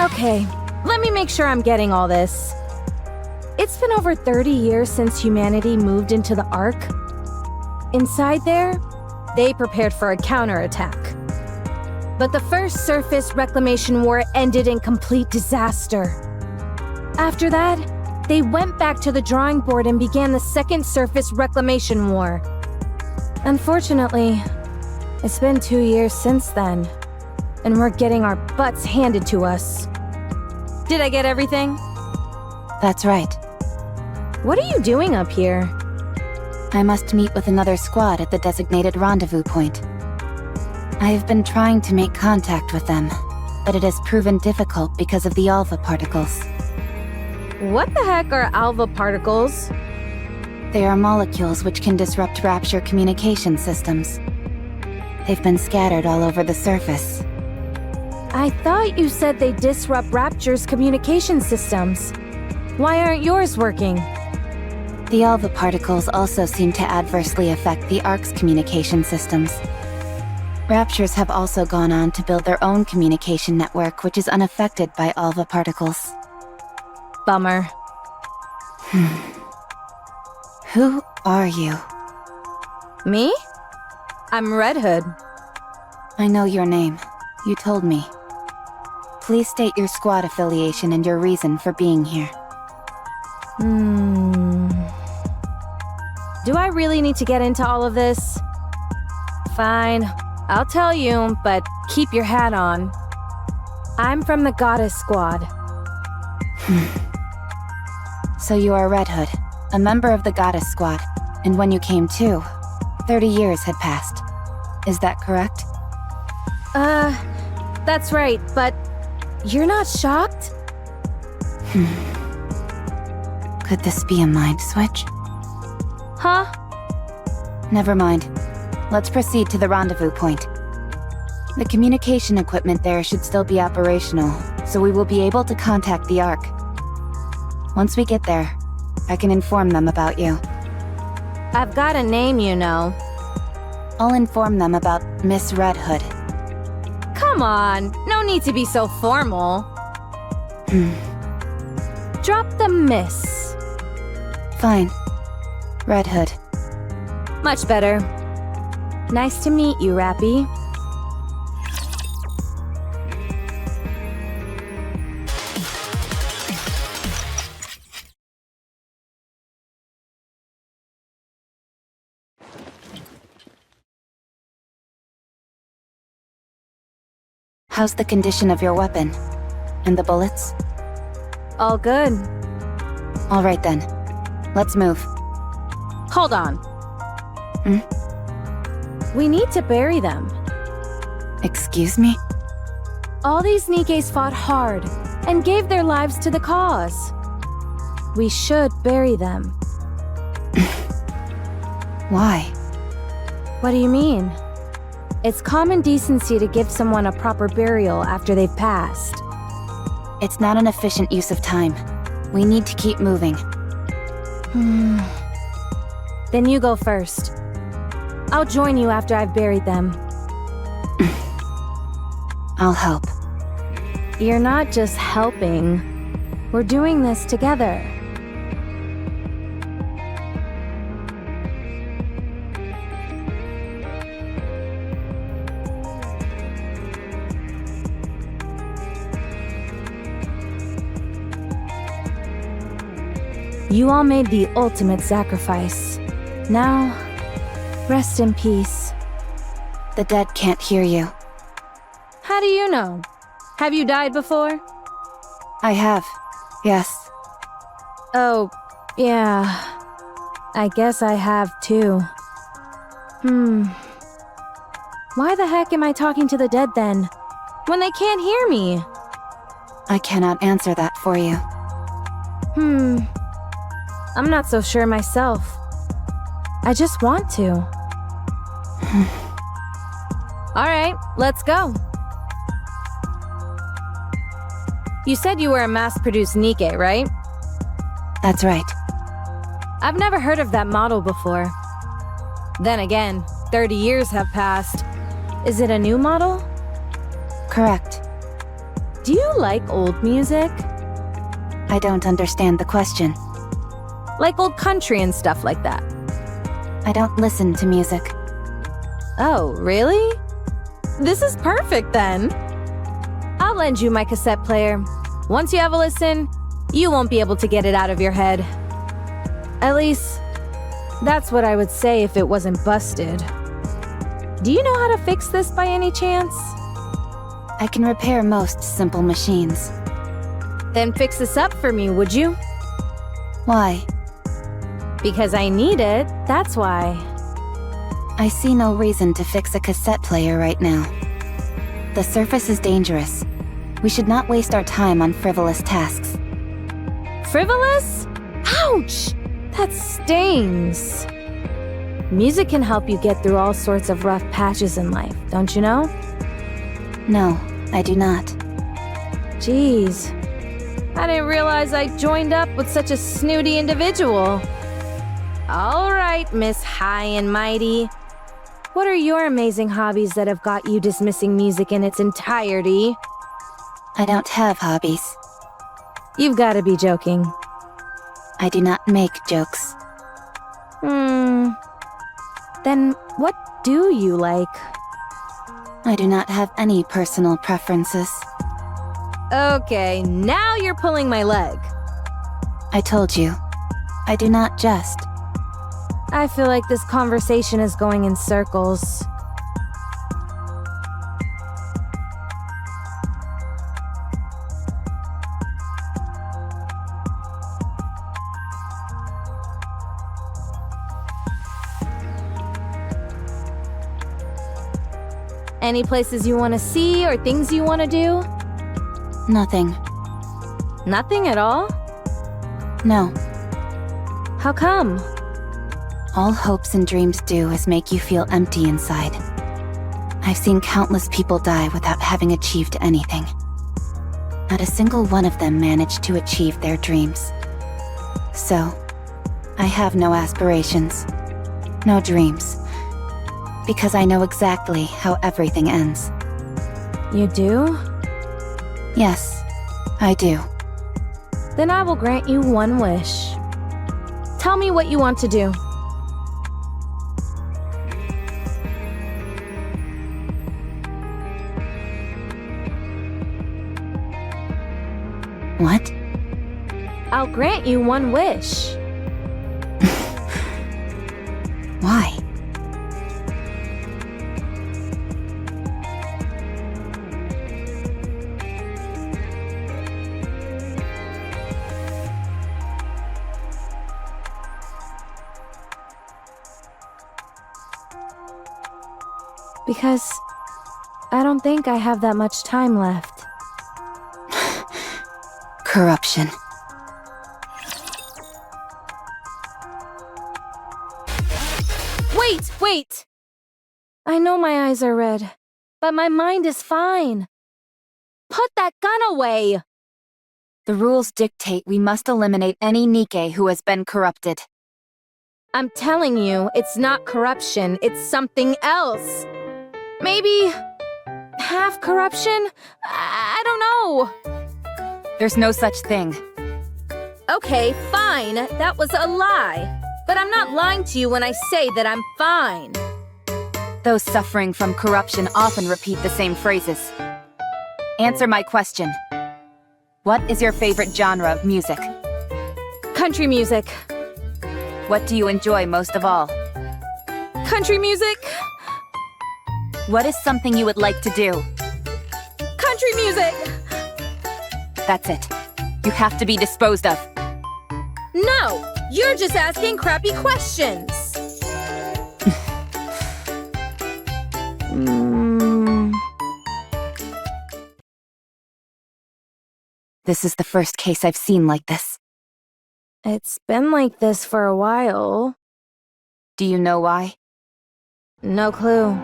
Okay, let me make sure I'm getting all this. It's been over 30 years since humanity moved into the Ark. Inside there, they prepared for a counterattack. But the first surface reclamation war ended in complete disaster. After that, they went back to the drawing board and began the second surface reclamation war. Unfortunately, it's been 2 years since then, and we're getting our butts handed to us. Did I get everything? That's right. What are you doing up here? I must meet with another squad at the designated rendezvous point. I have been trying to make contact with them, but it has proven difficult because of the alpha particles. What the heck are alpha particles? They are molecules which can disrupt Rapture communication systems. They've been scattered all over the surface. I thought you said they disrupt Rapture's communication systems. Why aren't yours working? The alpha particles also seem to adversely affect the Ark's communication systems. Raptures have also gone on to build their own communication network which is unaffected by alpha particles. Bummer. Who are you? Me? I'm Red Hood. I know your name. You told me. Please state your squad affiliation and your reason for being here. Do I really need to get into all of this? Fine, I'll tell you, but keep your hat on. I'm from the Goddess Squad. So you are Red Hood, a member of the Goddess Squad, and when you came to, 30 years had passed. Is that correct? That's right, but you're not shocked? Could this be a mind switch? Huh? Never mind. Let's proceed to the rendezvous point. The communication equipment there should still be operational, so we will be able to contact the Ark. Once we get there, I can inform them about you. I've got a name, you know. I'll inform them about Miss Red Hood. Come on, no need to be so formal. Drop the miss. Fine. Red Hood. Much better. Nice to meet you, Rapi. How's the condition of your weapon? And the bullets? All good. All right then. Let's move. Hold on. We need to bury them. Excuse me? All these Nikkes fought hard and gave their lives to the cause. We should bury them. Why? What do you mean? It's common decency to give someone a proper burial after they've passed. It's not an efficient use of time. We need to keep moving. Then you go first. I'll join you after I've buried them. I'll help. You're not just helping. We're doing this together. You all made the ultimate sacrifice. Now, rest in peace. The dead can't hear you. How do you know? Have you died before? I have. Yes. Oh, yeah. I guess I have too. Why the heck am I talking to the dead then? When they can't hear me? I cannot answer that for you. I'm not so sure myself. I just want to. Alright, let's go. You said you were a mass-produced Nikke, right? That's right. I've never heard of that model before. Then again, 30 years have passed. Is it a new model? Correct. Do you like old music? I don't understand the question. Like old country and stuff like that. I don't listen to music. Oh, really? This is perfect then. I'll lend you my cassette player. Once you have a listen, you won't be able to get it out of your head. At least, that's what I would say if it wasn't busted. Do you know how to fix this by any chance? I can repair most simple machines. Then fix this up for me, would you? Why? Because I need it, that's why. I see no reason to fix a cassette player right now. The surface is dangerous. We should not waste our time on frivolous tasks. Frivolous? Ouch! That stings. Music can help you get through all sorts of rough patches in life, don't you know? No, I do not. Jeez. I didn't realize I joined up with such a snooty individual. All right, Miss High and Mighty. What are your amazing hobbies that have got you dismissing music in its entirety? I don't have hobbies. You've got to be joking. I do not make jokes. Then what do you like? I do not have any personal preferences. Okay, now you're pulling my leg. I told you, I do not jest. I feel like this conversation is going in circles. Any places you want to see or things you want to do? Nothing. Nothing at all? No. How come? All hopes and dreams do is make you feel empty inside. I've seen countless people die without having achieved anything. Not a single one of them managed to achieve their dreams. So, I have no aspirations, no dreams, because I know exactly how everything ends. You do? Yes, I do. Then I will grant you one wish. Tell me what you want to do. What? I'll grant you one wish. Why? Because I don't think I have that much time left. Corruption. Wait! I know my eyes are red, but my mind is fine. Put that gun away! The rules dictate we must eliminate any Nikke who has been corrupted. I'm telling you, it's not corruption, it's something else. Maybe half corruption? I don't know. There's no such thing. Okay, fine, that was a lie. But I'm not lying to you when I say that I'm fine. Those suffering from corruption often repeat the same phrases. Answer my question. What is your favorite genre of music? Country music. What do you enjoy most of all? Country music. What is something you would like to do? Country music! That's it. You have to be disposed of. No! You're just asking crappy questions! This is the first case I've seen like this. It's been like this for a while. Do you know why? No clue.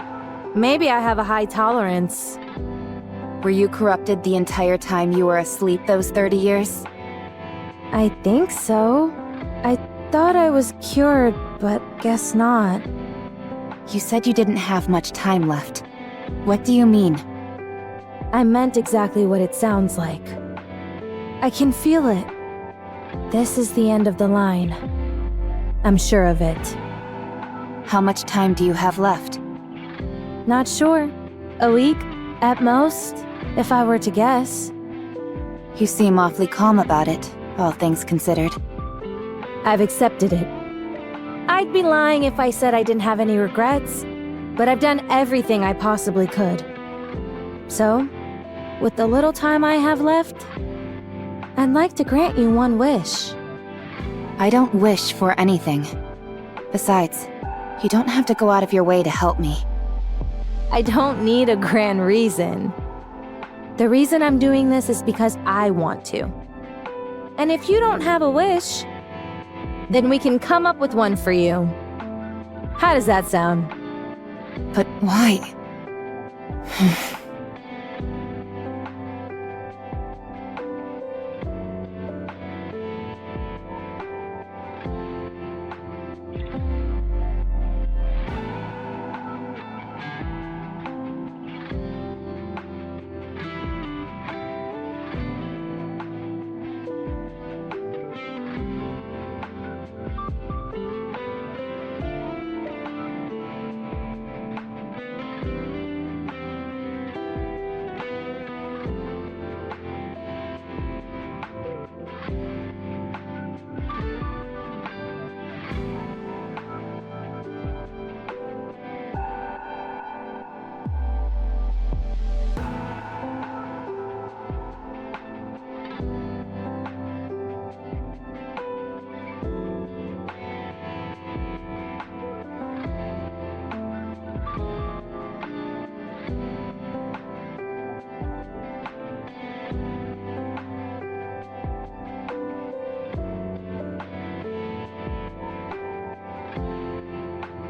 Maybe I have a high tolerance. Were you corrupted the entire time you were asleep those 30 years? I think so. I thought I was cured, but guess not. You said you didn't have much time left. What do you mean? I meant exactly what it sounds like. I can feel it. This is the end of the line. I'm sure of it. How much time do you have left? Not sure. A week, at most, if I were to guess. You seem awfully calm about it, all things considered. I've accepted it. I'd be lying if I said I didn't have any regrets, but I've done everything I possibly could. So, with the little time I have left, I'd like to grant you one wish. I don't wish for anything. Besides, you don't have to go out of your way to help me. I don't need a grand reason. The reason I'm doing this is because I want to. And if you don't have a wish, then we can come up with one for you. How does that sound? But why?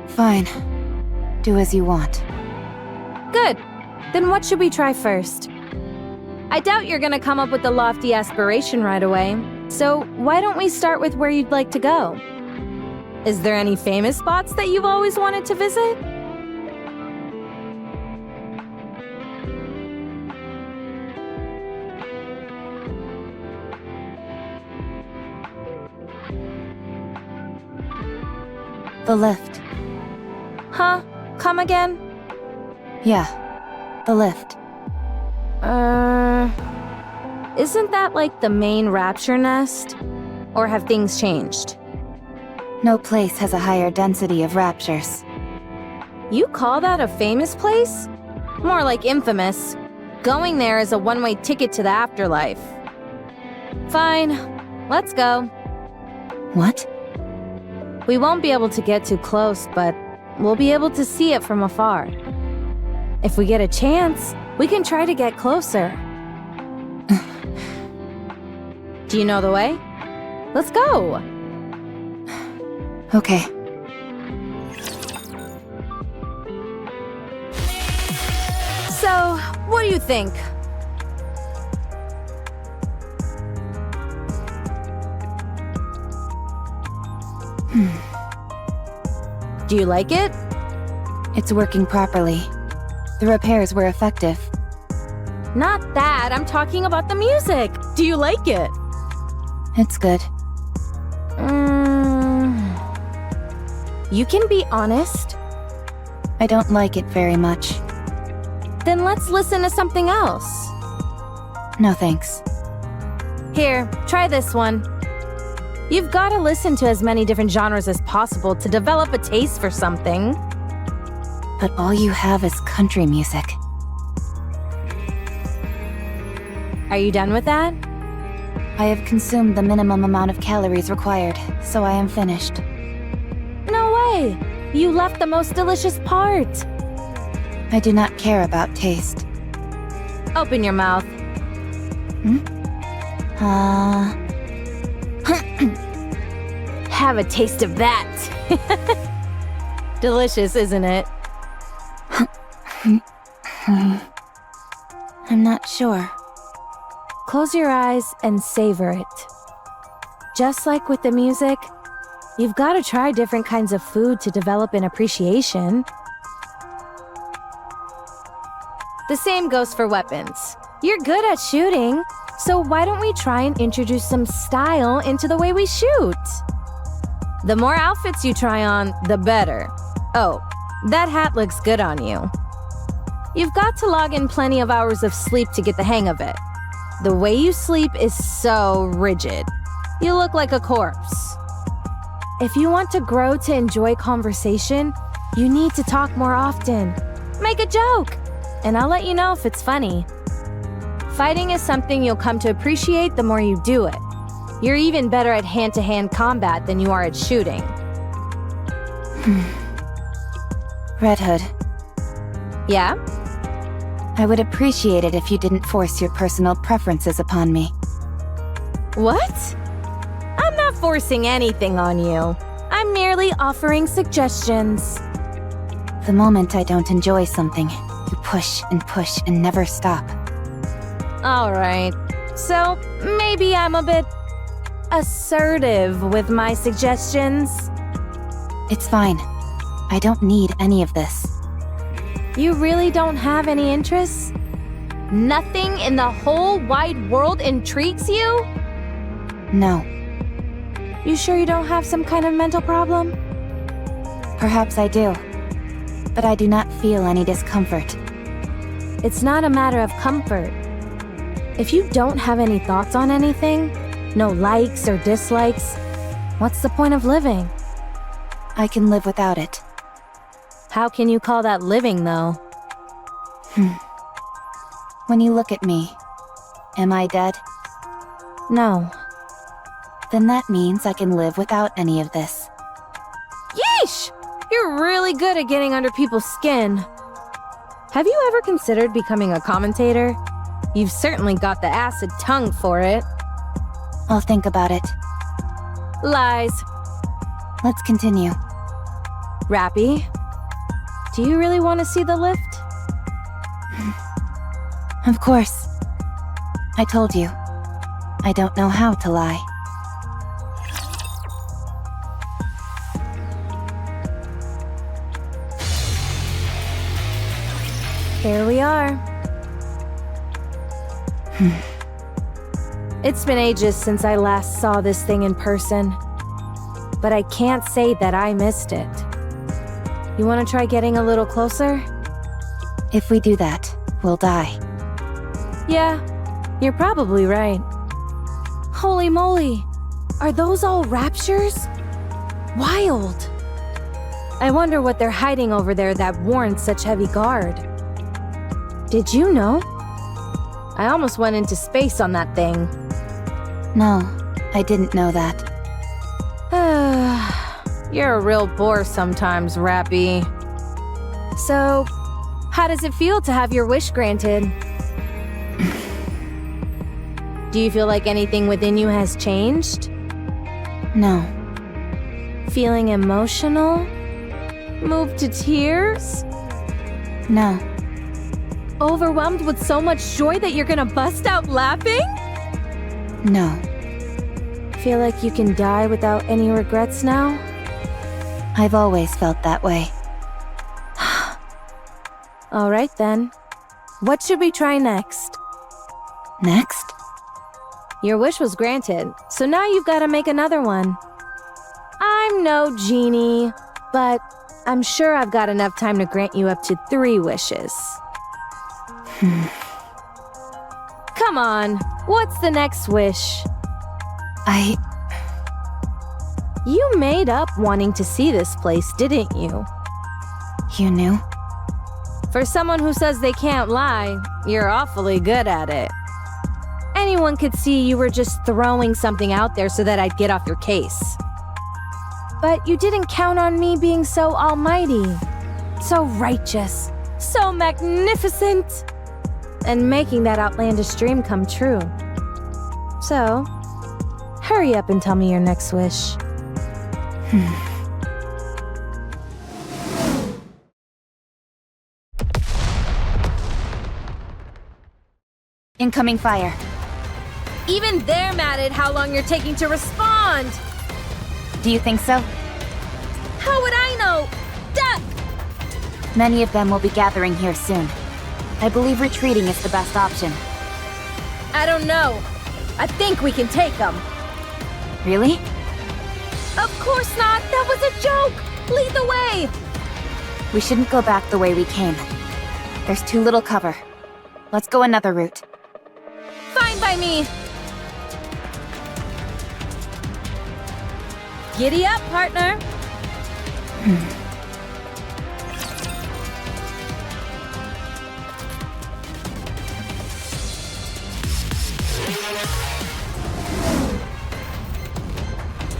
Fine. Do as you want. Good. Then what should we try first? I doubt you're gonna come up with a lofty aspiration right away, so why don't we start with where you'd like to go? Is there any famous spots that you've always wanted to visit? The lift. Huh? Come again? Yeah, the lift. Isn't that like the main rapture nest? Or have things changed? No place has a higher density of raptures. You call that a famous place? More like infamous. Going there is a one-way ticket to the afterlife. Fine, let's go. What? We won't be able to get too close, but we'll be able to see it from afar. If we get a chance, we can try to get closer. Do you know the way? Let's go! Okay. So, what do you think? Do you like it? It's working properly. The repairs were effective. Not that, I'm talking about the music. Do you like it? It's good. You can be honest. I don't like it very much. Then let's listen to something else. No thanks. Here, try this one. You've got to listen to as many different genres as possible to develop a taste for something. But all you have is country music. Are you done with that? I have consumed the minimum amount of calories required, so I am finished. No way! You left the most delicious part! I do not care about taste. Open your mouth. Have a taste of that! Delicious, isn't it? I'm not sure. Close your eyes and savor it. Just like with the music, you've got to try different kinds of food to develop an appreciation. The same goes for weapons. You're good at shooting, so why don't we try and introduce some style into the way we shoot? The more outfits you try on, the better. Oh, that hat looks good on you. You've got to log in plenty of hours of sleep to get the hang of it. The way you sleep is so rigid. You look like a corpse. If you want to grow to enjoy conversation, you need to talk more often. Make a joke, and I'll let you know if it's funny. Fighting is something you'll come to appreciate the more you do it. You're even better at hand-to-hand combat than you are at shooting. Red Hood, Yeah? I would appreciate it if you didn't force your personal preferences upon me. What? I'm not forcing anything on you. I'm merely offering suggestions. The moment I don't enjoy something, you push and never stop. Alright, so maybe I'm a bit assertive with my suggestions. It's fine. I don't need any of this. You really don't have any interests? Nothing in the whole wide world intrigues you? No. You sure you don't have some kind of mental problem? Perhaps I do. But I do not feel any discomfort. It's not a matter of comfort. If you don't have any thoughts on anything, no likes or dislikes, what's the point of living? I can live without it. How can you call that living, though? When you look at me, am I dead? No. Then that means I can live without any of this. Yeesh! You're really good at getting under people's skin. Have you ever considered becoming a commentator? You've certainly got the acid tongue for it. I'll think about it. Lies. Let's continue. Rapi, do you really want to see the lift? Of course. I told you. I don't know how to lie. Here we are. It's been ages since I last saw this thing in person, but I can't say that I missed it. You want to try getting a little closer? If we do that, we'll die. Yeah, you're probably right. Holy moly, are those all raptures? Wild. I wonder what they're hiding over there that warrants such heavy guard. Did you know? I almost went into space on that thing. No, I didn't know that. You're a real bore sometimes, Rapi. So, how does it feel to have your wish granted? Do you feel like anything within you has changed? No. Feeling emotional? Moved to tears? No. Overwhelmed with so much joy that you're gonna bust out laughing? No. Feel like you can die without any regrets now? I've always felt that way. Alright then. What should we try next? Next? Your wish was granted, so now you've gotta make another one. I'm no genie, but I'm sure I've got enough time to grant you up to 3 wishes. Come on, what's the next wish? You made up wanting to see this place, didn't you? You knew? For someone who says they can't lie, you're awfully good at it. Anyone could see you were just throwing something out there so that I'd get off your case. But you didn't count on me being so almighty, so righteous, so magnificent, and making that outlandish dream come true. So, hurry up and tell me your next wish. Incoming fire. Even they're mad at how long you're taking to respond! Do you think so? How would I know? Duck! Many of them will be gathering here soon. I believe retreating is the best option. I don't know. I think we can take them. Really? Of course not! That was a joke! Lead the way! We shouldn't go back the way we came. There's too little cover. Let's go another route. Fine by me! Giddy up, partner!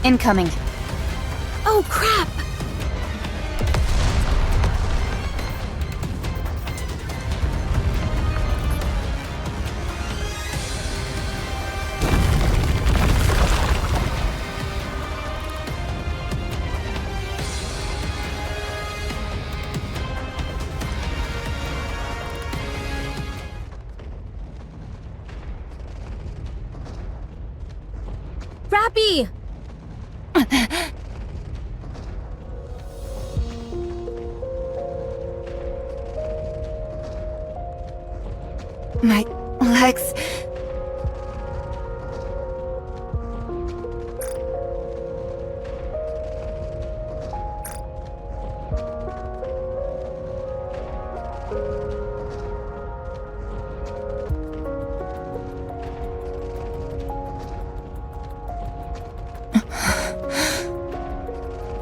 Incoming. Oh, crap! Rapi! My legs...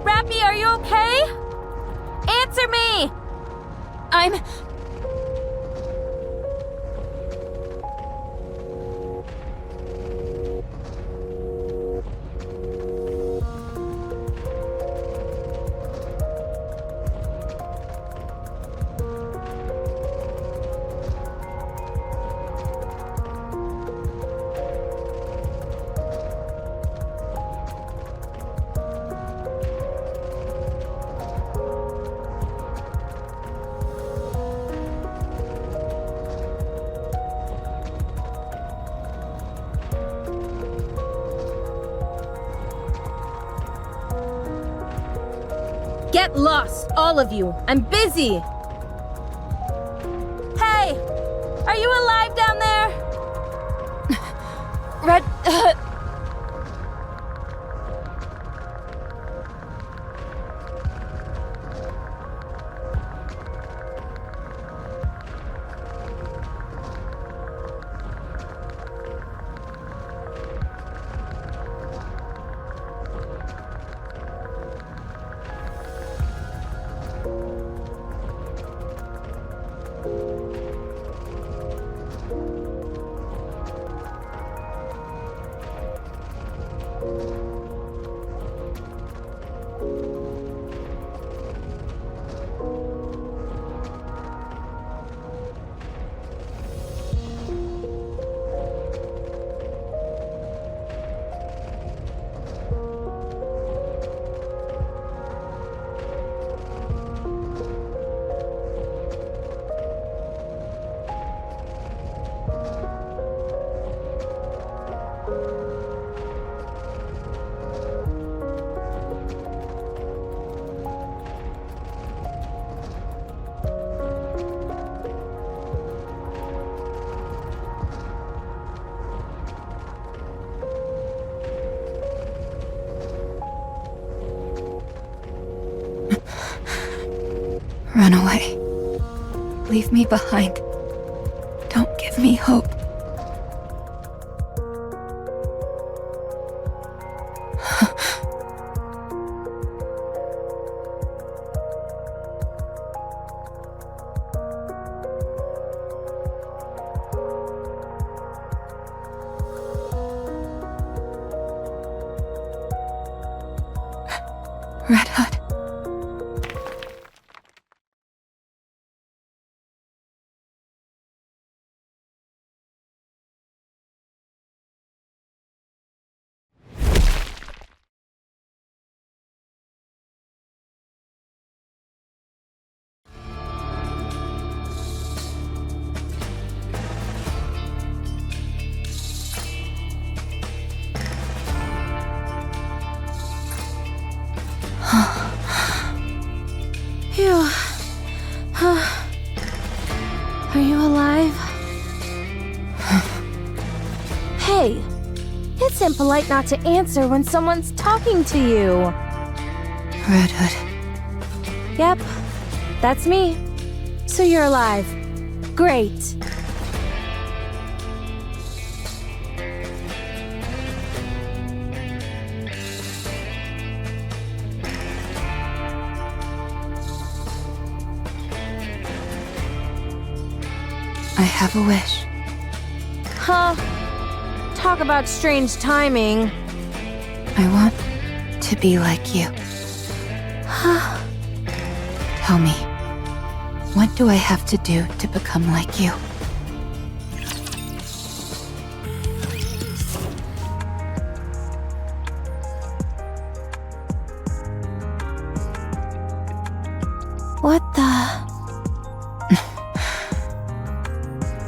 Rapi, are you okay? Answer me! I'm... Get lost, all of you. I'm busy. Hey! Are you alive down there? Red... Run away. Leave me behind. Don't give me hope. Red Hood. Huh. impolite not to answer when someone's talking to you. Red Hood. Yep, that's me. So you're alive. Great. I have a wish. Huh. Talk about strange timing. I want to be like you. Tell me, what do I have to do to become like you? What the...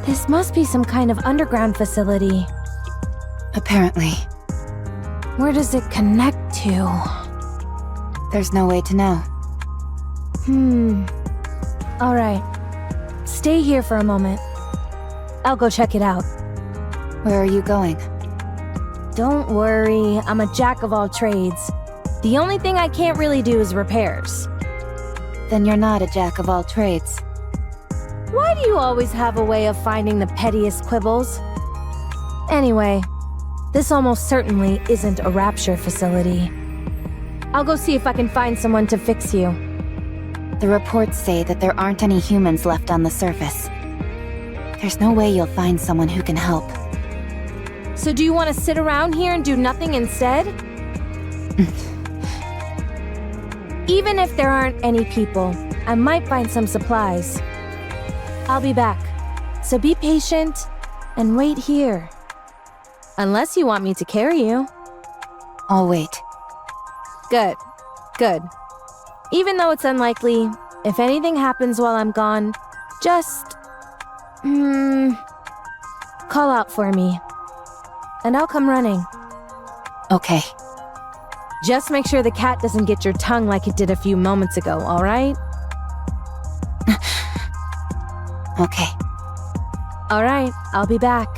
This must be some kind of underground facility. Apparently. Where does it connect to? There's no way to know. Alright. Stay here for a moment. I'll go check it out. Where are you going? Don't worry, I'm a jack of all trades. The only thing I can't really do is repairs. Then you're not a jack of all trades. Why do you always have a way of finding the pettiest quibbles? Anyway, this almost certainly isn't a rapture facility. I'll go see if I can find someone to fix you. The reports say that there aren't any humans left on the surface. There's no way you'll find someone who can help. So do you want to sit around here and do nothing instead? Even if there aren't any people, I might find some supplies. I'll be back, so be patient and wait here. Unless you want me to carry you. I'll wait. Good, good. Even though it's unlikely, if anything happens while I'm gone, just... call out for me. And I'll come running. Okay. Just make sure the cat doesn't get your tongue like it did a few moments ago, alright? Okay. Alright, I'll be back.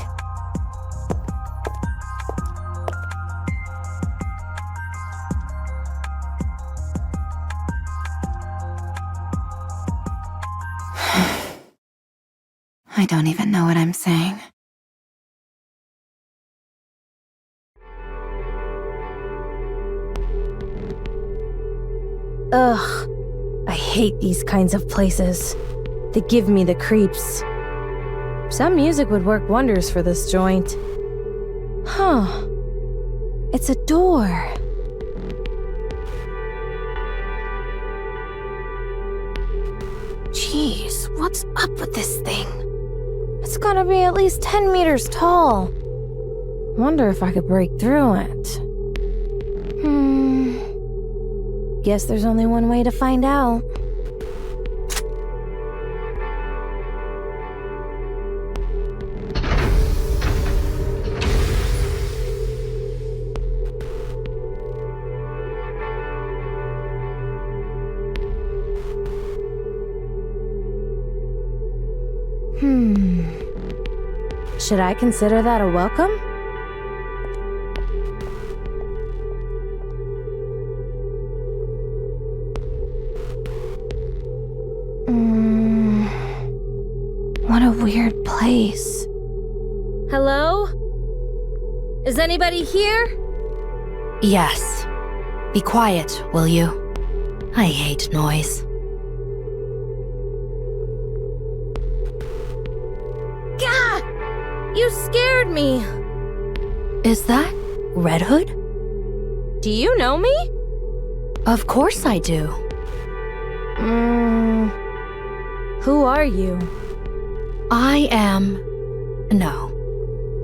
I don't even know what I'm saying. Ugh. I hate these kinds of places. They give me the creeps. Some music would work wonders for this joint. Huh. It's a door. Jeez, what's up with this thing? It's gotta be at least 10 meters tall. Wonder if I could break through it. Guess there's only one way to find out. Should I consider that a welcome? What a weird place. Hello? Is anybody here? Yes. Be quiet, will you? I hate noise. Gah! You scared me. Is that Red Hood? Do you know me? Of course I do. Who are you? I am... No.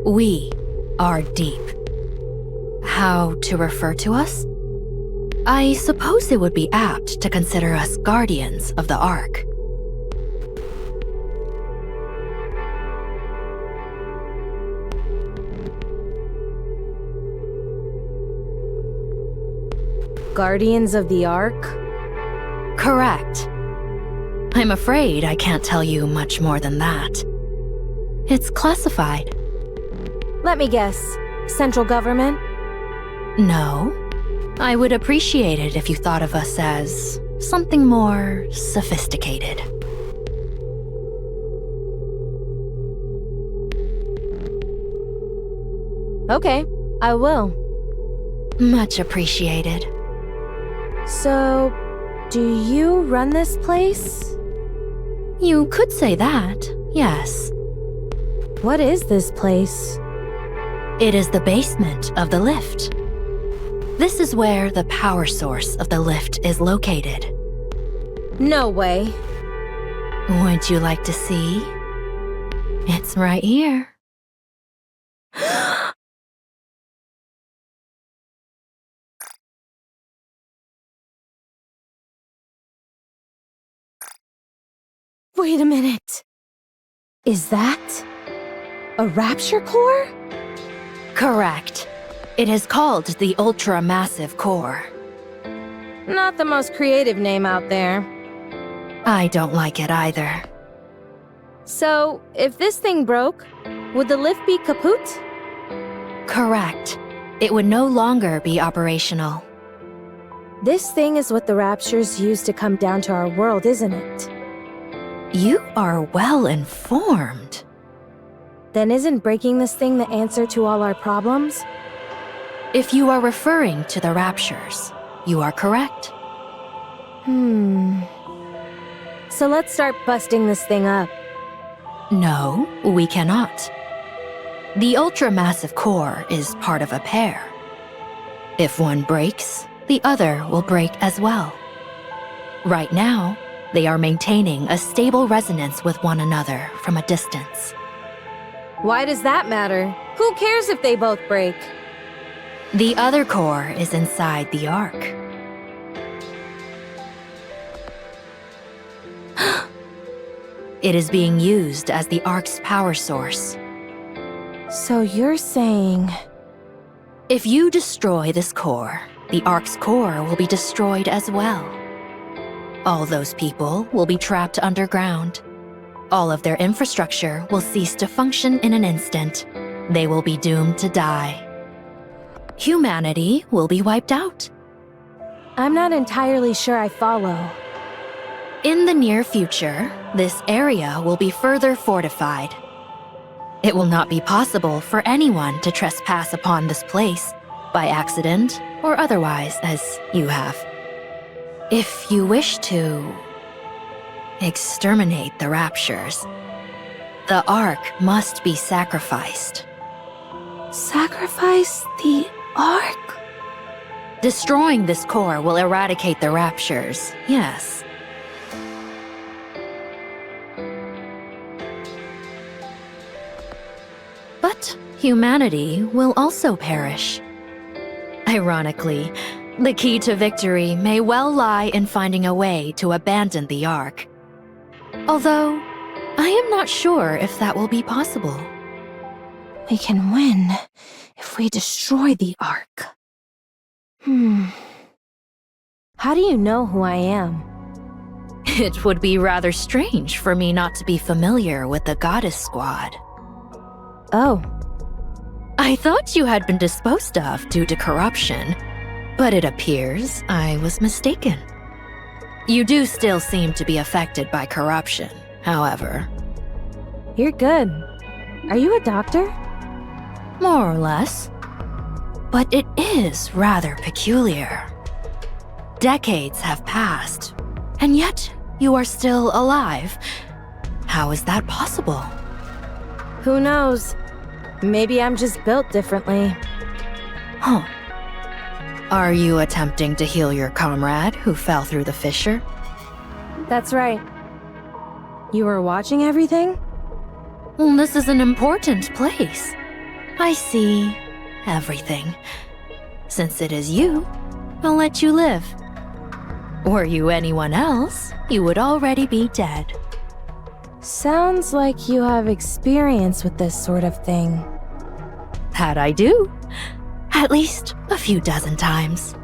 We are Deep. How to refer to us? I suppose it would be apt to consider us guardians of the Ark. Guardians of the Ark? Correct. I'm afraid I can't tell you much more than that. It's classified. Let me guess. Central government? No. I would appreciate it if you thought of us as something more sophisticated. Okay, I will. Much appreciated. So, do you run this place? You could say that, yes. What is this place? It is the basement of the lift. This is where the power source of the lift is located. No way. Would you like to see? It's right here. Wait a minute. Is that a rapture core? Correct. It is called the Ultra-Massive Core. Not the most creative name out there. I don't like it either. So, if this thing broke, would the lift be kaput? Correct. It would no longer be operational. This thing is what the Raptures use to come down to our world, isn't it? You are well informed. Then isn't breaking this thing the answer to all our problems? If you are referring to the Raptures, you are correct. So let's start busting this thing up. No, we cannot. The ultra-massive core is part of a pair. If one breaks, the other will break as well. Right now, they are maintaining a stable resonance with one another from a distance. Why does that matter? Who cares if they both break? The other core is inside the Ark. It is being used as the Ark's power source. So you're saying... If you destroy this core, the Ark's core will be destroyed as well. All those people will be trapped underground. All of their infrastructure will cease to function in an instant. They will be doomed to die. Humanity will be wiped out. I'm not entirely sure I follow. In the near future, this area will be further fortified. It will not be possible for anyone to trespass upon this place, by accident or otherwise, as you have. If you wish to exterminate the Raptures, the Ark must be sacrificed. Sacrifice the Ark? Destroying this core will eradicate the Raptures, yes. But humanity will also perish. Ironically, the key to victory may well lie in finding a way to abandon the Ark. Although, I am not sure if that will be possible. We can win if we destroy the Ark. How do you know who I am? It would be rather strange for me not to be familiar with the Goddess Squad. Oh. I thought you had been disposed of due to corruption, but it appears I was mistaken. You do still seem to be affected by corruption, however. You're good. Are you a doctor? More or less. But it is rather peculiar. Decades have passed, and yet you are still alive. How is that possible? Who knows? Maybe I'm just built differently. Huh. Are you attempting to heal your comrade who fell through the fissure? That's right. You were watching everything? Well, this is an important place. I see everything. Since it is you, I'll let you live. Were you anyone else, you would already be dead. Sounds like you have experience with this sort of thing. That I do. At least a few dozen times.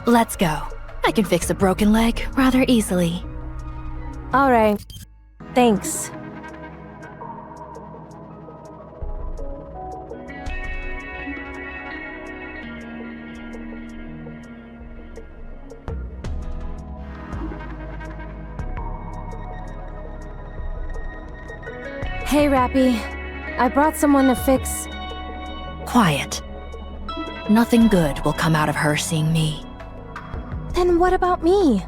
Let's go. I can fix a broken leg rather easily. All right. Thanks. Hey, Rapi. I brought someone to fix... Quiet. Nothing good will come out of her seeing me. Then what about me?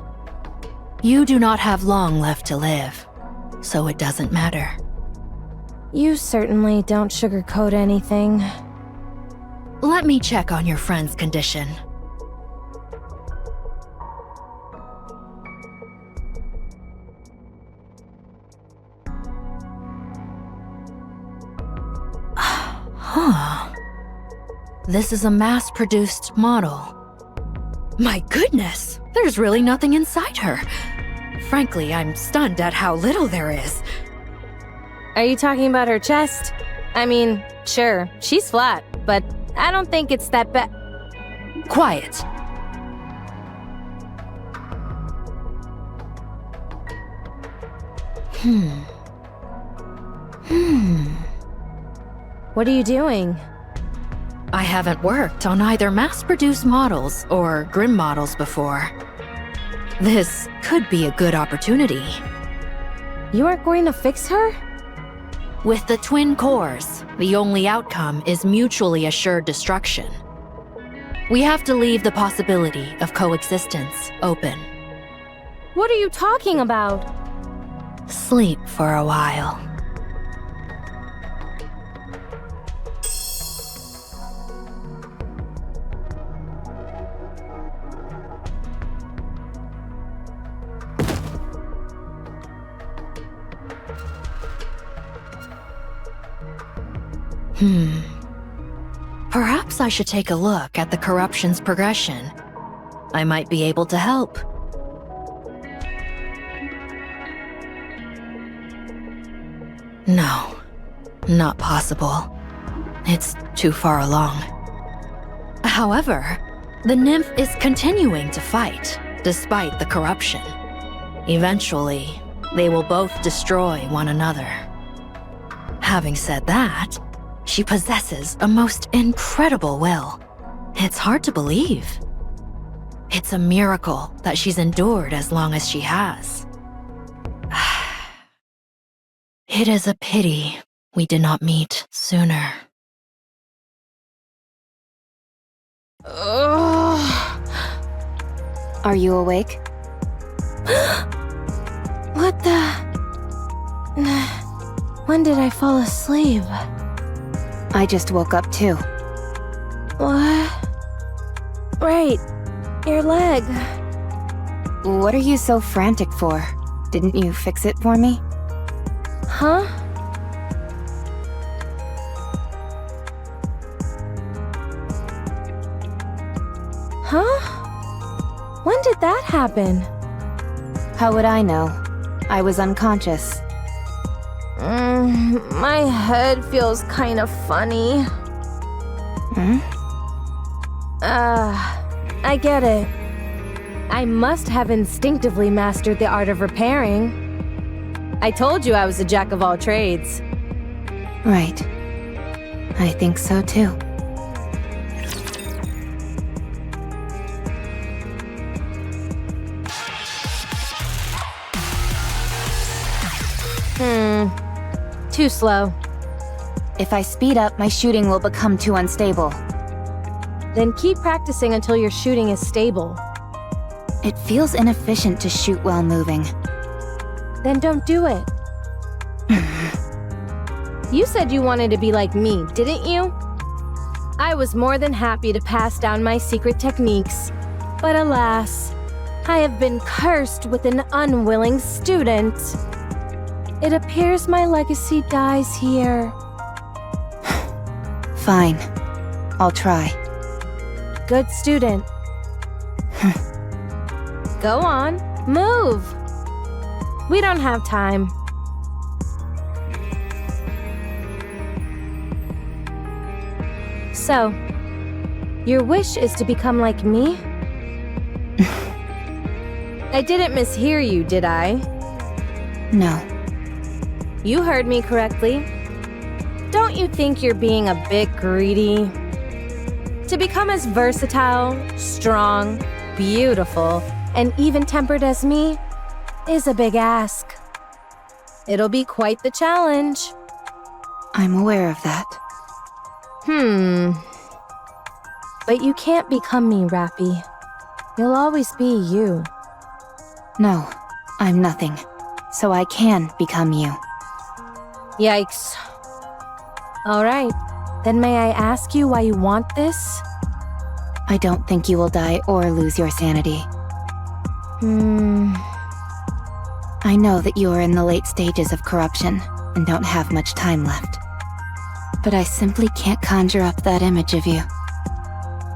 You do not have long left to live, so it doesn't matter. You certainly don't sugarcoat anything. Let me check on your friend's condition. Huh. This is a mass-produced model. My goodness, there's really nothing inside her. Frankly, I'm stunned at how little there is. Are you talking about her chest? I mean, sure, she's flat, but I don't think it's that bad. Quiet. What are you doing? I haven't worked on either mass-produced models or grim models before. This could be a good opportunity. You aren't going to fix her? With the twin cores, the only outcome is mutually assured destruction. We have to leave the possibility of coexistence open. What are you talking about? Sleep for a while. Perhaps I should take a look at the corruption's progression. I might be able to help. No, not possible. It's too far along. However, the nymph is continuing to fight, despite the corruption. Eventually, they will both destroy one another. Having said that, she possesses a most incredible will. It's hard to believe. It's a miracle that she's endured as long as she has. It is a pity we did not meet sooner. Ugh. Are you awake? What the... When did I fall asleep? I just woke up too. What? Right. Your leg. What are you so frantic for? Didn't you fix it for me? Huh? Huh? When did that happen? How would I know? I was unconscious. My head feels kind of funny. I get it. I must have instinctively mastered the art of repairing. I told you I was a jack of all trades. Right. I think so too. Too slow. If I speed up, my shooting will become too unstable. Then keep practicing until your shooting is stable. It feels inefficient to shoot while moving. Then don't do it. You said you wanted to be like me, didn't you? I was more than happy to pass down my secret techniques. But alas, I have been cursed with an unwilling student. It appears my legacy dies here. Fine. I'll try. Good student. Go on, move. We don't have time. So, your wish is to become like me? I didn't mishear you, did I? No. You heard me correctly. Don't you think you're being a bit greedy? To become as versatile, strong, beautiful, and even-tempered as me is a big ask. It'll be quite the challenge. I'm aware of that. But you can't become me, Rapi. You'll always be you. No, I'm nothing. So I can become you. Yikes. Alright, then may I ask you why you want this? I don't think you will die or lose your sanity. I know that you are in the late stages of corruption and don't have much time left. But I simply can't conjure up that image of you.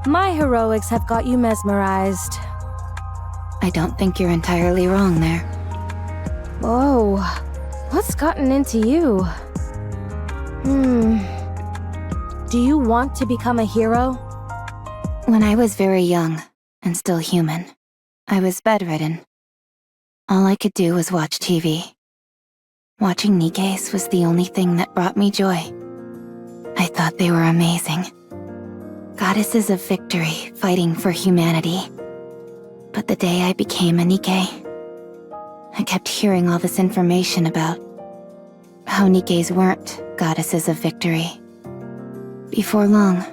My heroics have got you mesmerized. I don't think you're entirely wrong there. Whoa, what's gotten into you? Do you want to become a hero? When I was very young, and still human, I was bedridden. All I could do was watch TV. Watching Nikke's was the only thing that brought me joy. I thought they were amazing. Goddesses of victory, fighting for humanity. But the day I became a Nikke, I kept hearing all this information about how Nikkes weren't goddesses of victory. Before long,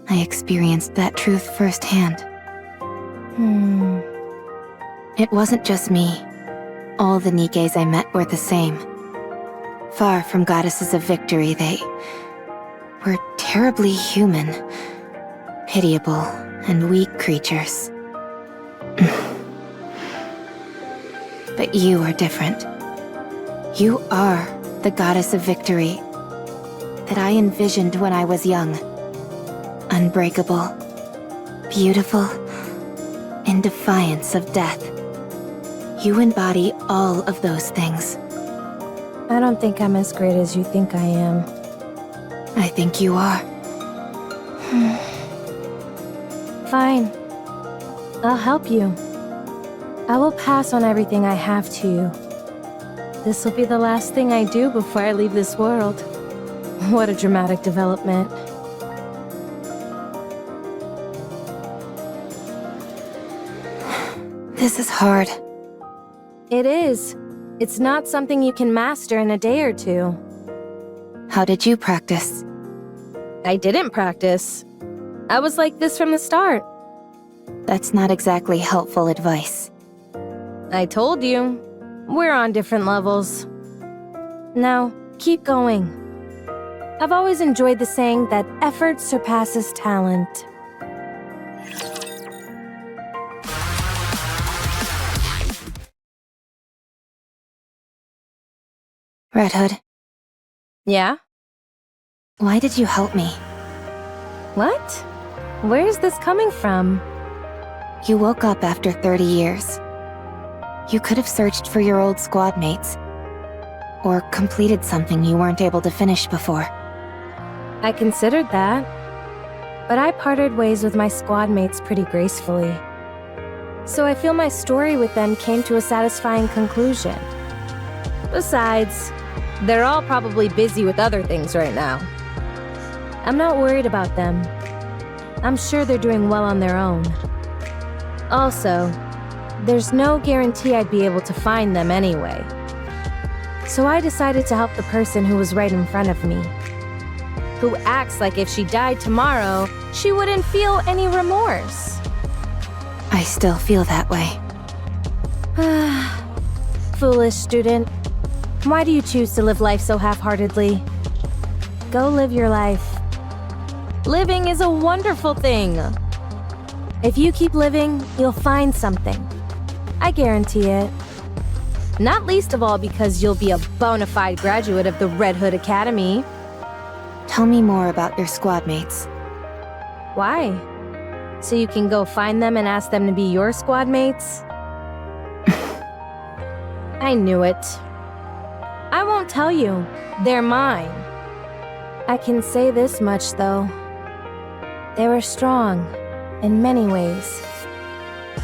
I experienced that truth firsthand. It wasn't just me. All the Nikkes I met were the same. Far from goddesses of victory, they were terribly human, pitiable, and weak creatures. But you are different. You are the goddess of victory that I envisioned when I was young. Unbreakable, beautiful, in defiance of death. You embody all of those things. I don't think I'm as great as you think I am. I think you are. Fine. I'll help you. I will pass on everything I have to you. This will be the last thing I do before I leave this world. What a dramatic development. This is hard. It is. It's not something you can master in a day or two. How did you practice? I didn't practice. I was like this from the start. That's not exactly helpful advice. I told you. We're on different levels. Now, keep going. I've always enjoyed the saying that effort surpasses talent. Red Hood, Yeah? why did you help me? What? Where is this coming from? You woke up after 30 years. You could have searched for your old squad mates. Or completed something you weren't able to finish before. I considered that. But I parted ways with my squad mates pretty gracefully. So I feel my story with them came to a satisfying conclusion. Besides, they're all probably busy with other things right now. I'm not worried about them. I'm sure they're doing well on their own. Also, there's no guarantee I'd be able to find them anyway. So I decided to help the person who was right in front of me. Who acts like if she died tomorrow, she wouldn't feel any remorse. I still feel that way. Foolish student. Why do you choose to live life so half-heartedly? Go live your life. Living is a wonderful thing. If you keep living, you'll find something. I guarantee it. Not least of all because you'll be a bona fide graduate of the Red Hood Academy. Tell me more about your squad mates. Why? So you can go find them and ask them to be your squad mates? I knew it. I won't tell you. They're mine. I can say this much, though. They were strong, in many ways.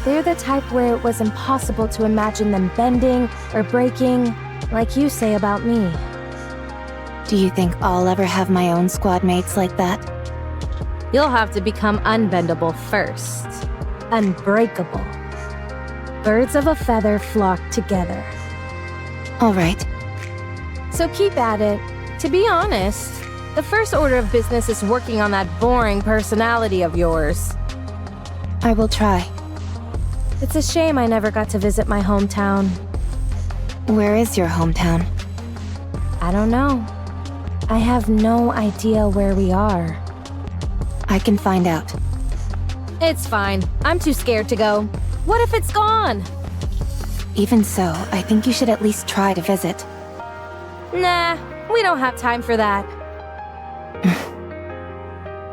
They're the type where it was impossible to imagine them bending or breaking, like you say about me. Do you think I'll ever have my own squad mates like that? You'll have to become unbendable first. Unbreakable. Birds of a feather flock together. All right. So keep at it. To be honest, the first order of business is working on that boring personality of yours. I will try. It's a shame I never got to visit my hometown. Where is your hometown? I don't know. I have no idea where we are. I can find out. It's fine. I'm too scared to go. What if it's gone? Even so, I think you should at least try to visit. Nah, we don't have time for that.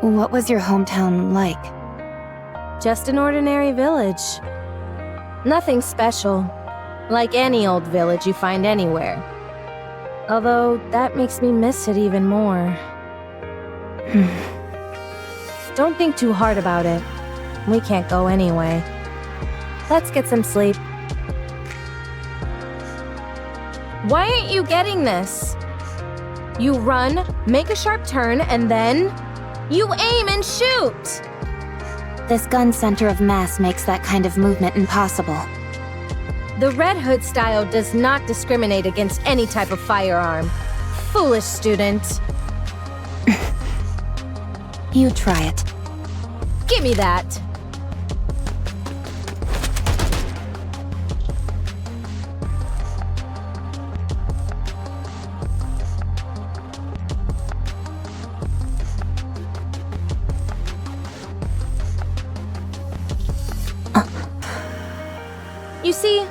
What was your hometown like? Just an ordinary village. Nothing special. Like any old village you find anywhere. Although, that makes me miss it even more. Don't think too hard about it. We can't go anyway. Let's get some sleep. Why aren't you getting this? You run, make a sharp turn, and then... you aim and shoot! This gun's center of mass makes that kind of movement impossible. The Red Hood style does not discriminate against any type of firearm. Foolish student. You try it. Give me that. You see,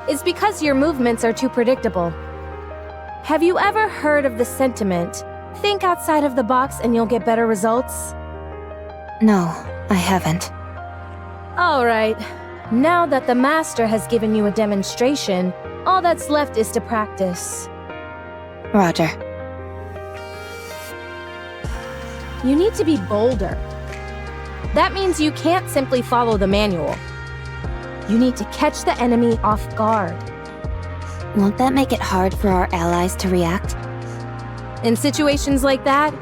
it's because your movements are too predictable. Have you ever heard of the sentiment, think outside of the box and you'll get better results? No, I haven't. Alright, now that the master has given you a demonstration, all that's left is to practice. Roger. You need to be bolder. That means you can't simply follow the manual. You need to catch the enemy off guard. Won't that make it hard for our allies to react? In situations like that,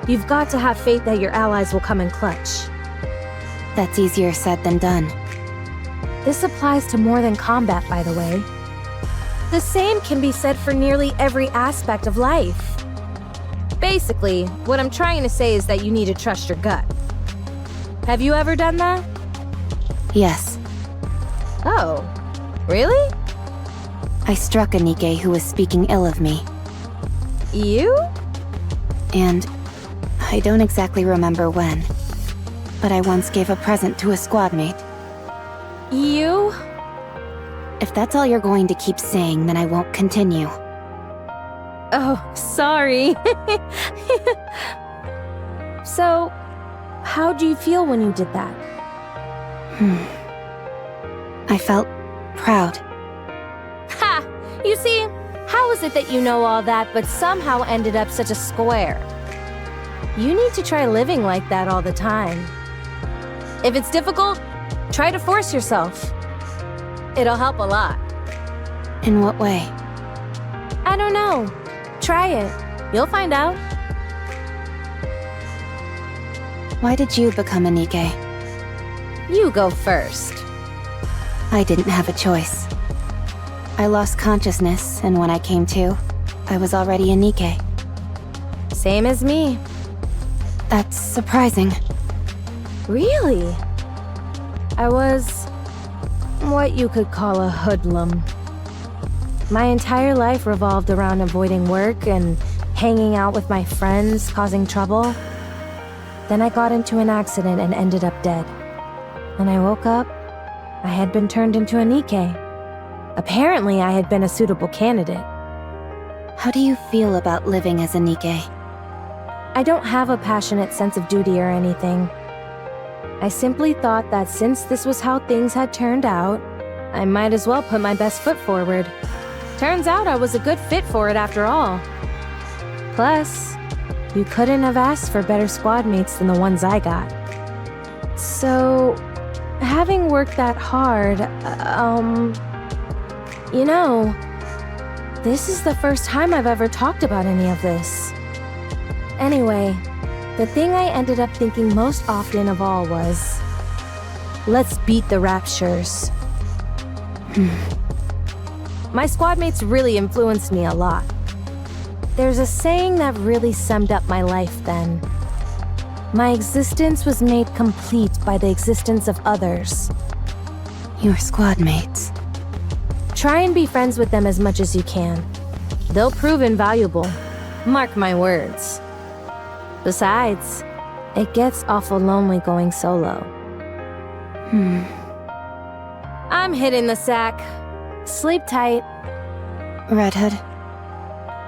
you've got to have faith that your allies will come in clutch. That's easier said than done. This applies to more than combat, by the way. The same can be said for nearly every aspect of life. Basically, what I'm trying to say is that you need to trust your gut. Have you ever done that? Yes. Oh, really? I struck a Nikke who was speaking ill of me. You? And I don't exactly remember when, but I once gave a present to a squad mate. You? If that's all you're going to keep saying, then I won't continue. Oh, sorry. So, how do you feel when you did that? I felt proud. Ha! You see, how is it that you know all that but somehow ended up such a square? You need to try living like that all the time. If it's difficult, try to force yourself. It'll help a lot. In what way? I don't know. Try it. You'll find out. Why did you become a Nikke? You go first. I didn't have a choice. I lost consciousness, and when I came to, I was already a Nikke. Same as me. That's surprising. Really? I was what you could call a hoodlum. My entire life revolved around avoiding work and hanging out with my friends, causing trouble. Then I got into an accident and ended up dead. When I woke up, I had been turned into a Nikke. Apparently, I had been a suitable candidate. How do you feel about living as a Nikke? I don't have a passionate sense of duty or anything. I simply thought that since this was how things had turned out, I might as well put my best foot forward. Turns out I was a good fit for it after all. Plus, you couldn't have asked for better squad mates than the ones I got. So, having worked that hard, you know, this is the first time I've ever talked about any of this. Anyway, the thing I ended up thinking most often of all was, let's beat the Raptures. My squad mates really influenced me a lot. There's a saying that really summed up my life then. My existence was made complete by the existence of others. Your squad mates. Try and be friends with them as much as you can. They'll prove invaluable. Mark my words. Besides, it gets awful lonely going solo. I'm hitting the sack. Sleep tight. Red Hood,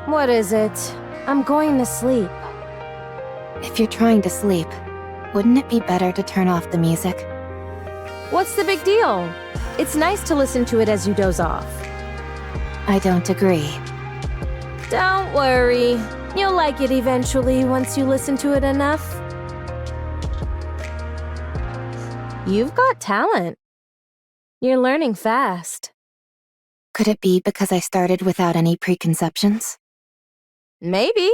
What is it? I'm going to sleep. if you're trying to sleep, wouldn't it be better to turn off the music? What's the big deal? It's nice to listen to it as you doze off. I don't agree. Don't worry. You'll like it eventually once you listen to it enough. You've got talent. You're learning fast. Could it be because I started without any preconceptions? Maybe.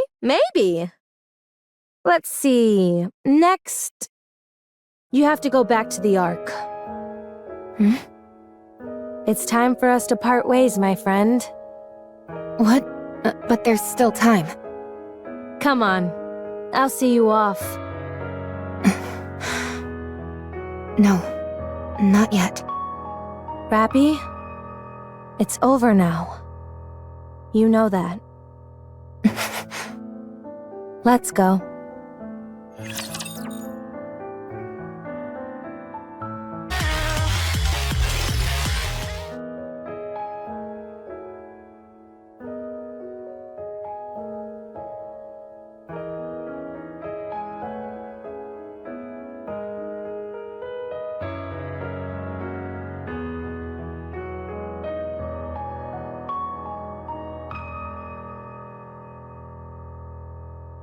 Let's see. Next, you have to go back to the Ark. It's time for us to part ways, my friend. What? But there's still time. Come on. I'll see you off. No, not yet. Rapi, it's over now. You know that. Let's go.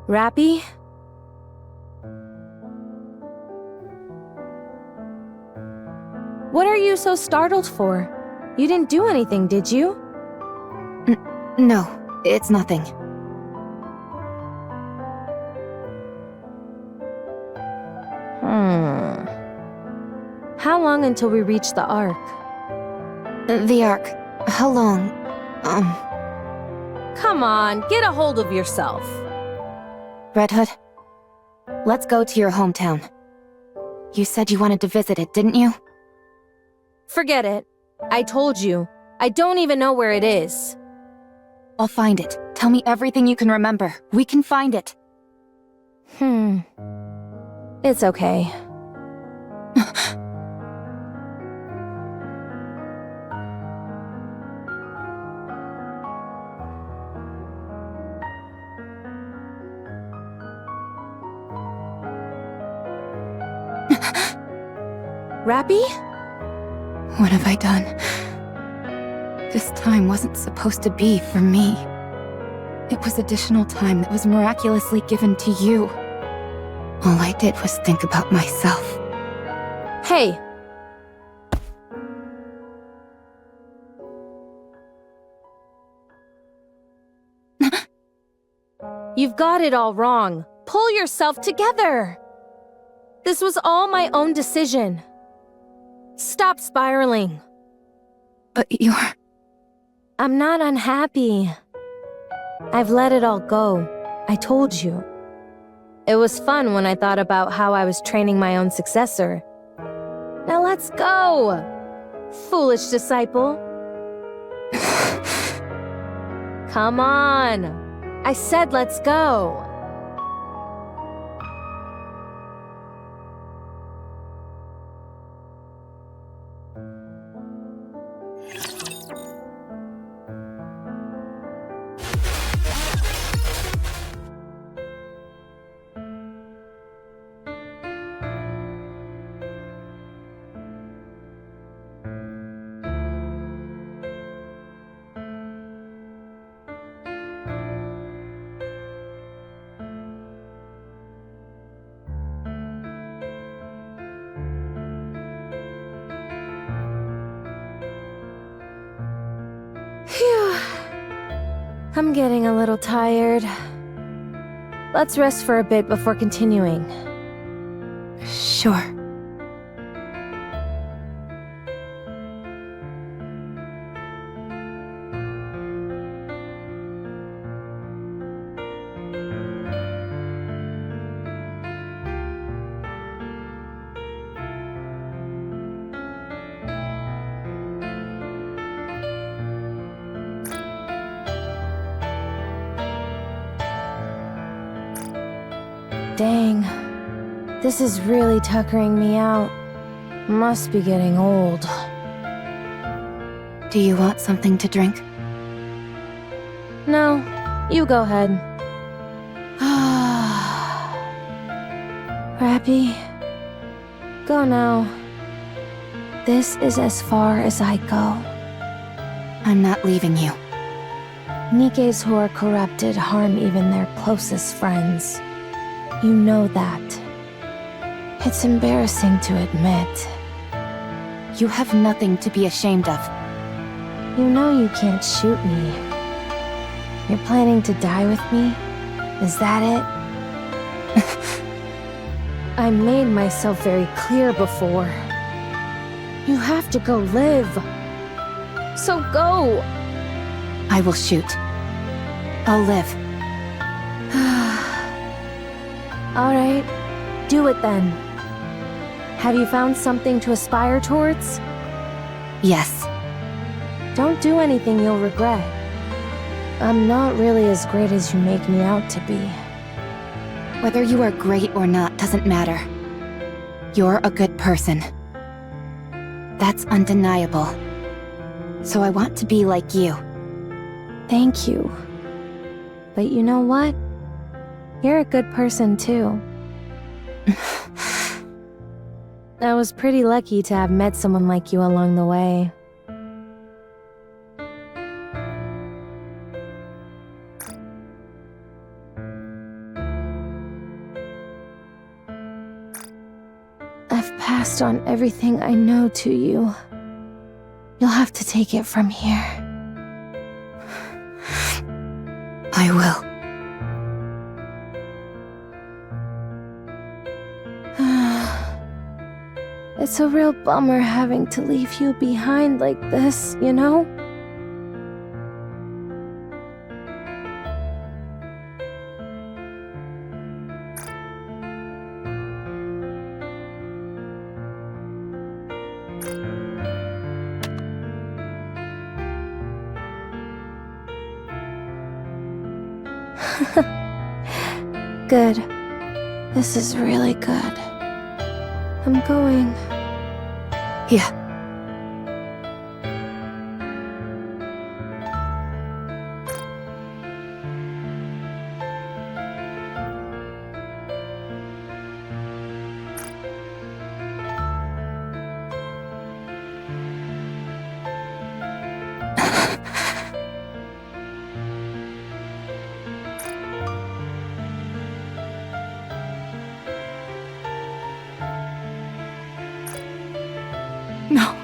Rapi? What are you so startled for? You didn't do anything, did you? No, it's nothing. How long until we reach the Ark? The Ark. How long? Come on, get a hold of yourself. Red Hood, let's go to your hometown. You said you wanted to visit it, didn't you? Forget it. I told you. I don't even know where it is. I'll find it. Tell me everything you can remember. We can find it. It's okay. Rapi? What have I done? This time wasn't supposed to be for me. It was additional time that was miraculously given to you. All I did was think about myself. Hey! You've got it all wrong. Pull yourself together! This was all my own decision. Stop spiraling. But you're... I'm not unhappy. I've let it all go. I told you. It was fun when I thought about how I was training my own successor. Now let's go! Foolish disciple. Come on! I said let's go! Phew. I'm getting a little tired. Let's rest for a bit before continuing. Sure. Dang. This is really tuckering me out. Must be getting old. Do you want something to drink? No, you go ahead. Rapi, go now. This is as far as I go. I'm not leaving you. Nikkes who are corrupted harm even their closest friends. You know that. It's embarrassing to admit. You have nothing to be ashamed of. You know you can't shoot me. You're planning to die with me? Is that it? I made myself very clear before. You have to go live. So go! I will shoot. I'll live. Alright, do it then. Have you found something to aspire towards? Yes. Don't do anything you'll regret. I'm not really as great as you make me out to be. Whether you are great or not doesn't matter. You're a good person. That's undeniable. So I want to be like you. Thank you. But you know what? You're a good person too. I was pretty lucky to have met someone like you along the way. I've passed on everything I know to you. You'll have to take it from here. I will. It's a real bummer having to leave you behind like this, you know? Good. This is really good. I'm going. Yeah. No.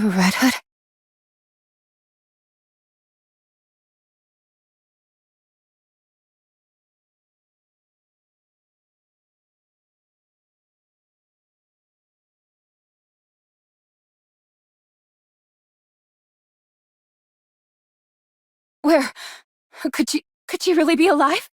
Red Hood? Where? Could she really be alive?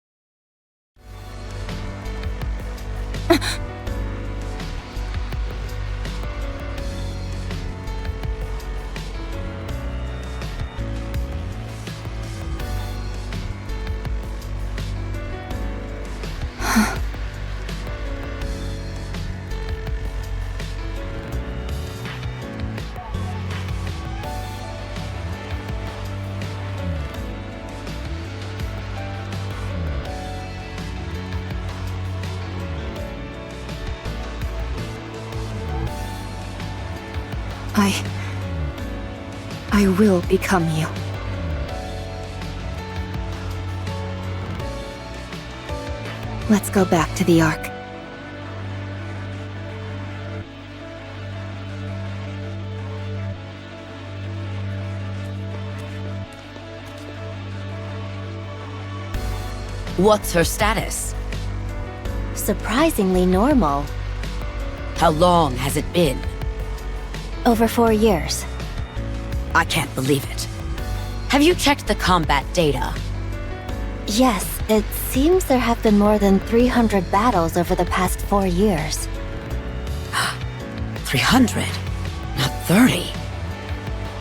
I will become you. Let's go back to the Ark. What's her status? Surprisingly normal. How long has it been? Over 4 years. I can't believe it. Have you checked the combat data? Yes, it seems there have been more than 300 battles over the past 4 years. 300, not 30.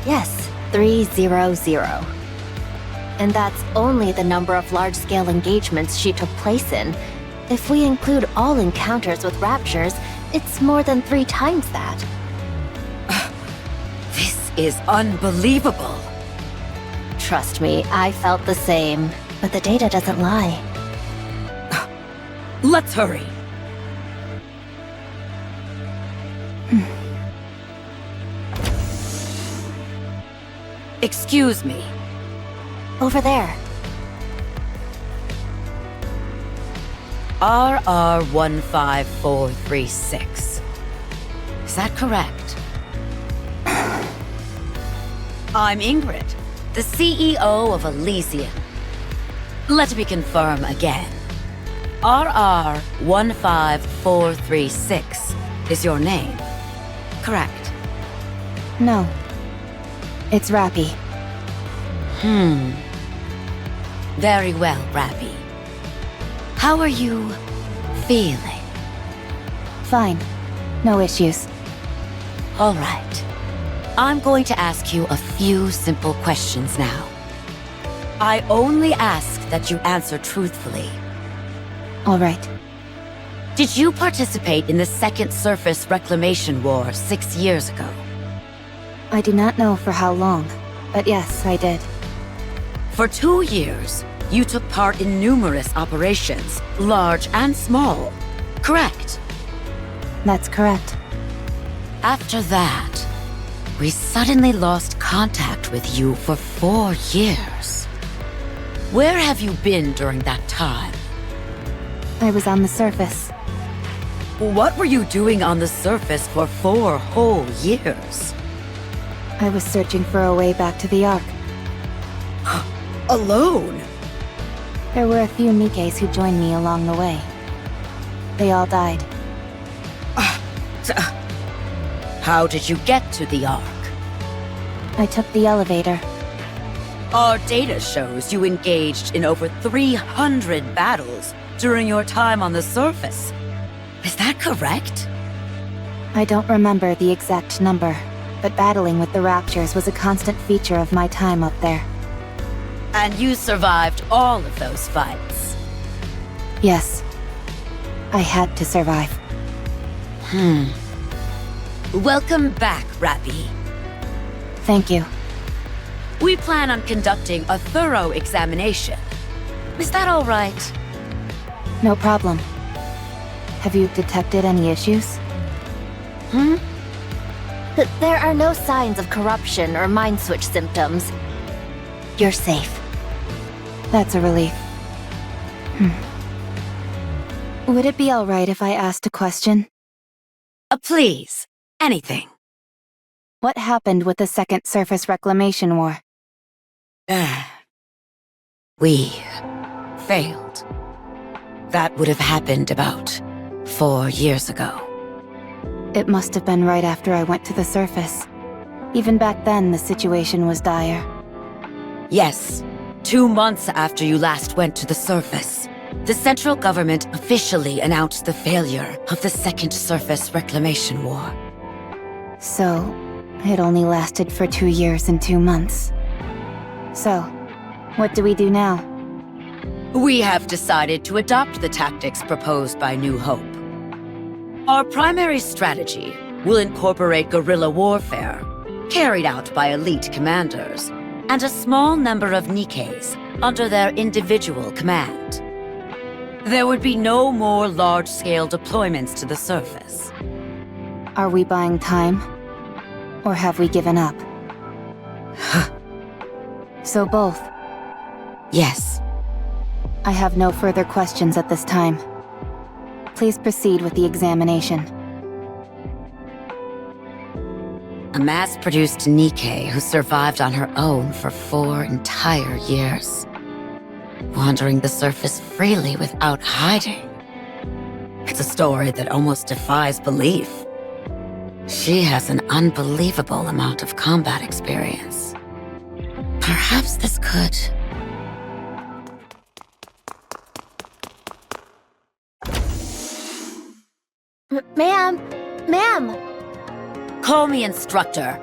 Yes, 300. And that's only the number of large-scale engagements she took place in. If we include all encounters with raptures, it's more than 3 times that. This is unbelievable. Trust me, I felt the same. But the data doesn't lie. Let's hurry. Excuse me. Over there. RR15436. Is that correct? I'm Ingrid, the CEO of Elysium. Let me confirm again. RR15436 is your name, correct? No. It's Rapi. Very well, Rapi. How are you feeling? Fine. No issues. All right. I'm going to ask you a few simple questions now. I only ask that you answer truthfully. All right. Did you participate in the Second Surface Reclamation War 6 years ago? I do not know for how long, but yes, I did. For 2 years, you took part in numerous operations, large and small, correct? That's correct. After that, we suddenly lost contact with you for 4 years. Where have you been during that time? I was on the surface. What were you doing on the surface for 4 whole years? I was searching for a way back to the Ark. Alone? There were a few Nikkes who joined me along the way. They all died. How did you get to the Ark? I took the elevator. Our data shows you engaged in over 300 battles during your time on the surface. Is that correct? I don't remember the exact number, but battling with the Raptures was a constant feature of my time up there. And you survived all of those fights? Yes. I had to survive. Welcome back, Rapi. Thank you. We plan on conducting a thorough examination. Is that all right? No problem. Have you detected any issues? There are no signs of corruption or mind switch symptoms. You're safe. That's a relief. Would it be alright if I asked a question? Please, anything. What happened with the Second Surface Reclamation War? We failed. That would have happened about 4 years ago. It must have been right after I went to the surface. Even back then, the situation was dire. Yes, 2 months after you last went to the surface, the central government officially announced the failure of the Second Surface Reclamation War. So, it only lasted for 2 years and 2 months. So, what do we do now? We have decided to adopt the tactics proposed by New Hope. Our primary strategy will incorporate guerrilla warfare, carried out by elite commanders, and a small number of Nikkes under their individual command. There would be no more large-scale deployments to the surface. Are we buying time? Or have we given up? So both. Yes. I have no further questions at this time. Please proceed with the examination. A mass-produced Nikke who survived on her own for 4 entire years. Wandering the surface freely without hiding. It's a story that almost defies belief. She has an unbelievable amount of combat experience. Perhaps this could... Ma'am! Ma'am! Call me instructor.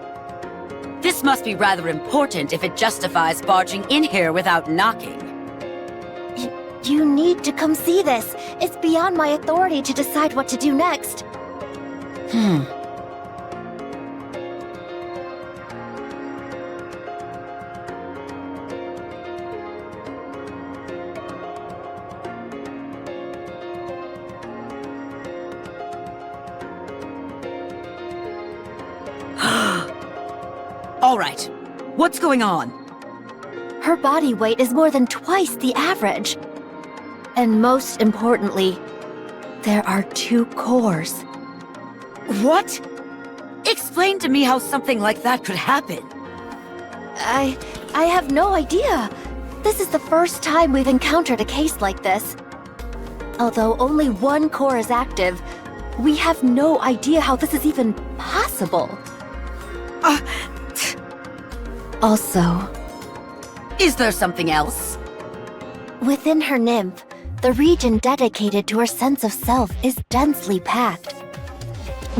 This must be rather important if it justifies barging in here without knocking. You need to come see this. It's beyond my authority to decide what to do next. All right. What's going on? Her body weight is more than twice the average. And most importantly, there are 2 cores. What? Explain to me how something like that could happen. I have no idea. This is the first time we've encountered a case like this. Although only 1 core is active, we have no idea how this is even possible. Also, Is there something else? within her nymph, the region dedicated to her sense of self is densely packed.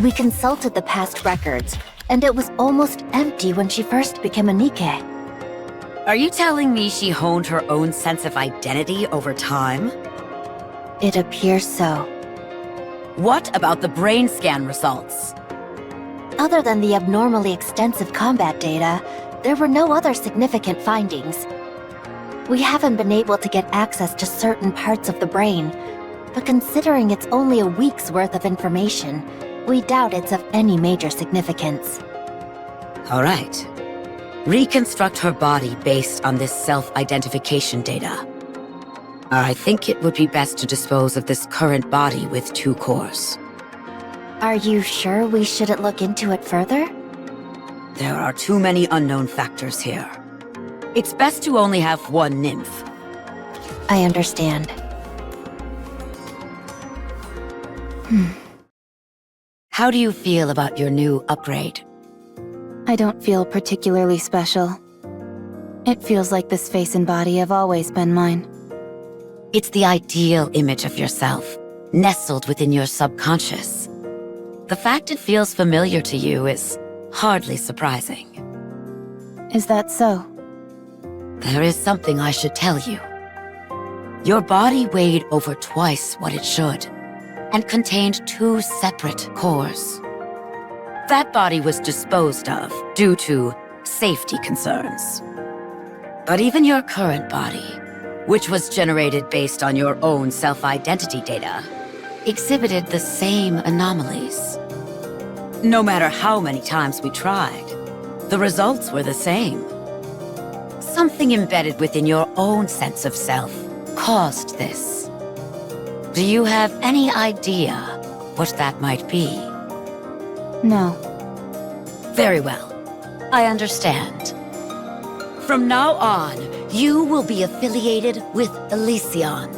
We consulted the past records, and it was almost empty when she first became a Nikke. Are you telling me she honed her own sense of identity over time? It appears so. What about the brain scan results? Other than the abnormally extensive combat data, there were no other significant findings. We haven't been able to get access to certain parts of the brain, but considering it's only a week's worth of information, we doubt it's of any major significance. All right. Reconstruct her body based on this self-identification data. I think it would be best to dispose of this current body with 2 cores. Are you sure we shouldn't look into it further? There are too many unknown factors here. It's best to only have 1 nymph. I understand. How do you feel about your new upgrade? I don't feel particularly special. It feels like this face and body have always been mine. It's the ideal image of yourself, nestled within your subconscious. The fact it feels familiar to you is hardly surprising. Is that so? There is something I should tell you. Your body weighed over twice what it should, and contained 2 separate cores. That body was disposed of due to safety concerns. But even your current body, which was generated based on your own self-identity data, exhibited the same anomalies. No matter how many times we tried, the results were the same. Something embedded within your own sense of self caused this. Do you have any idea what that might be? No. Very well. I understand. From now on, you will be affiliated with Elysion.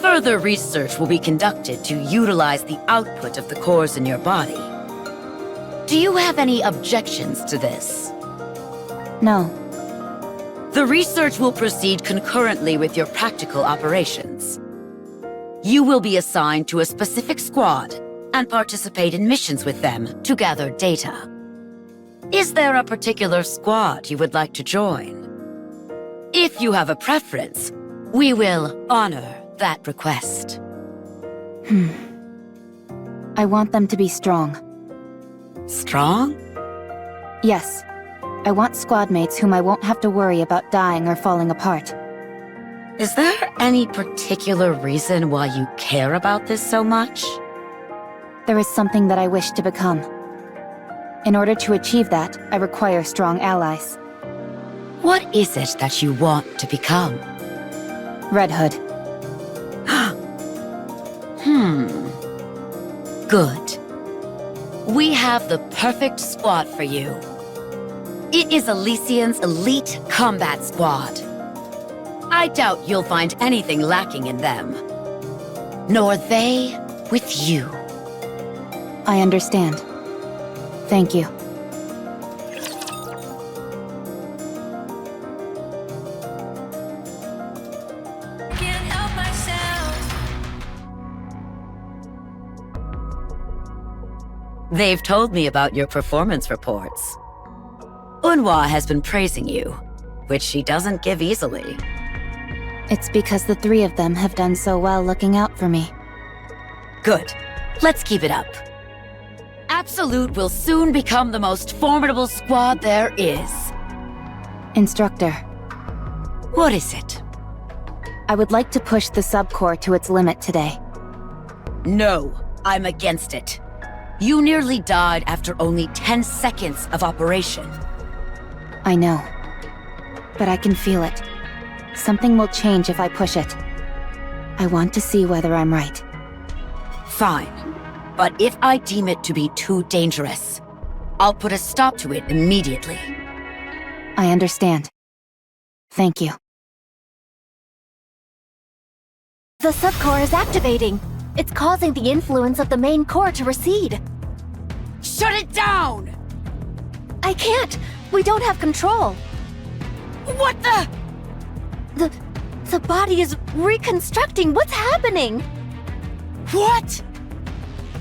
Further research will be conducted to utilize the output of the cores in your body. Do you have any objections to this? No. The research will proceed concurrently with your practical operations. You will be assigned to a specific squad and participate in missions with them to gather data. Is there a particular squad you would like to join? If you have a preference, We will honor that request. I want them to be strong. Strong? Yes. I want squad mates whom I won't have to worry about dying or falling apart. Is there any particular reason why you care about this so much? There is something that I wish to become. In order to achieve that, I require strong allies. What is it that you want to become? Red Hood. Good. We have the perfect squad for you. It is Elysian's elite combat squad. I doubt you'll find anything lacking in them. Nor they with you. I understand. Thank you. They've told me about your performance reports. Unwa has been praising you, which she doesn't give easily. It's because the three of them have done so well looking out for me. Good. Let's keep it up. Absolute will soon become the most formidable squad there is. Instructor, What is it? I would like to push the subcore to its limit today. No, I'm against it. You nearly died after only 10 seconds of operation. I know. But I can feel it. Something will change if I push it. I want to see whether I'm right. Fine. But if I deem it to be too dangerous, I'll put a stop to it immediately. I understand. Thank you. The subcore is activating. It's causing the influence of the main core to recede. Shut it down! I can't! We don't have control! What the? The body is reconstructing. What's happening? What?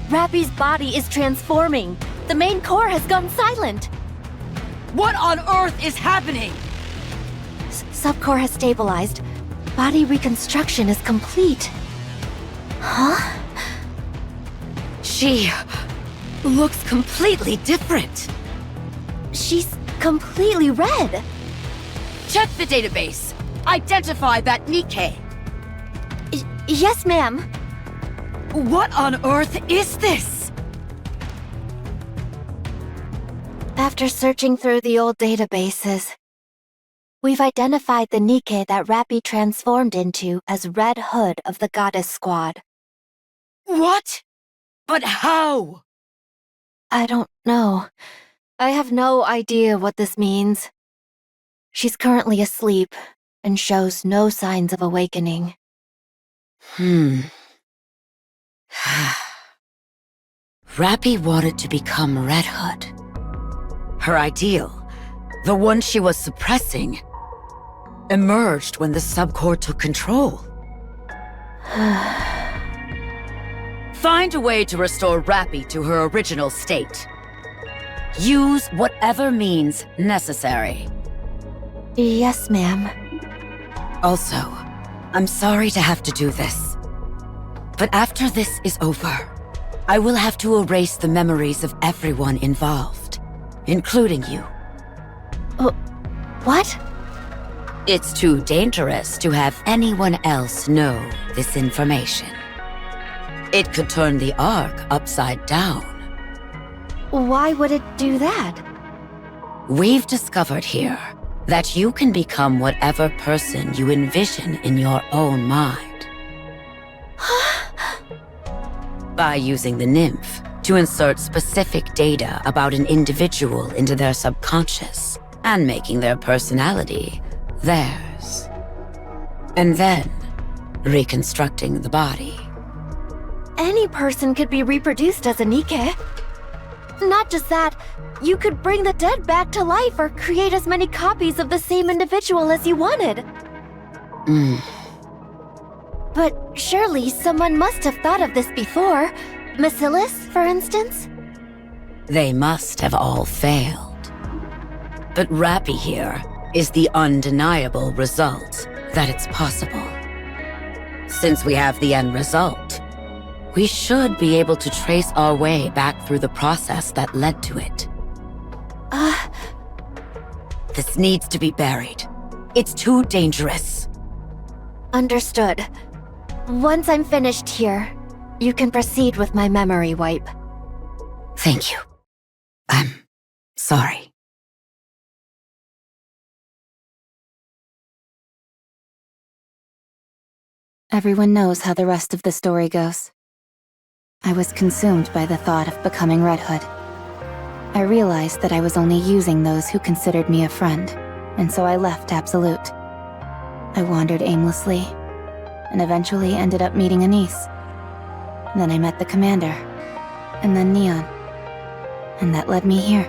Rapi's body is transforming. The main core has gone silent. What on earth is happening? Subcore has stabilized. Body reconstruction is complete. Huh? She looks completely different. She's completely red. Check the database. Identify that Nikke. Yes, ma'am. What on earth is this? After searching through the old databases, we've identified the Nikke that Rapi transformed into as Red Hood of the Goddess Squad. What? But how? I don't know. I have no idea what this means. She's currently asleep and shows no signs of awakening. Rapi wanted to become Red Hood. Her ideal, the one she was suppressing, emerged when the subcore took control. Find a way to restore Rapi to her original state. Use whatever means necessary. Yes, ma'am. Also, I'm sorry to have to do this. But after this is over, I will have to erase the memories of everyone involved, including you. What? It's too dangerous to have anyone else know this information. It could turn the Ark upside down. Why would it do that? We've discovered here that you can become whatever person you envision in your own mind. By using the nymph to insert specific data about an individual into their subconscious and making their personality theirs. And then reconstructing the body. Any person could be reproduced as a Nikke. Not just that, you could bring the dead back to life or create as many copies of the same individual as you wanted. But surely someone must have thought of this before. Bacillus, for instance? They must have all failed. But Rapi here is the undeniable result that it's possible. Since we have the end result, we should be able to trace our way back through the process that led to it. This needs to be buried. It's too dangerous. Understood. Once I'm finished here, you can proceed with my memory wipe. Thank you. I'm sorry. Everyone knows how the rest of the story goes. I was consumed by the thought of becoming Red Hood. I realized that I was only using those who considered me a friend, and so I left Absolute. I wandered aimlessly, and eventually ended up meeting Anise. Then I met the commander, and then Neon. And that led me here.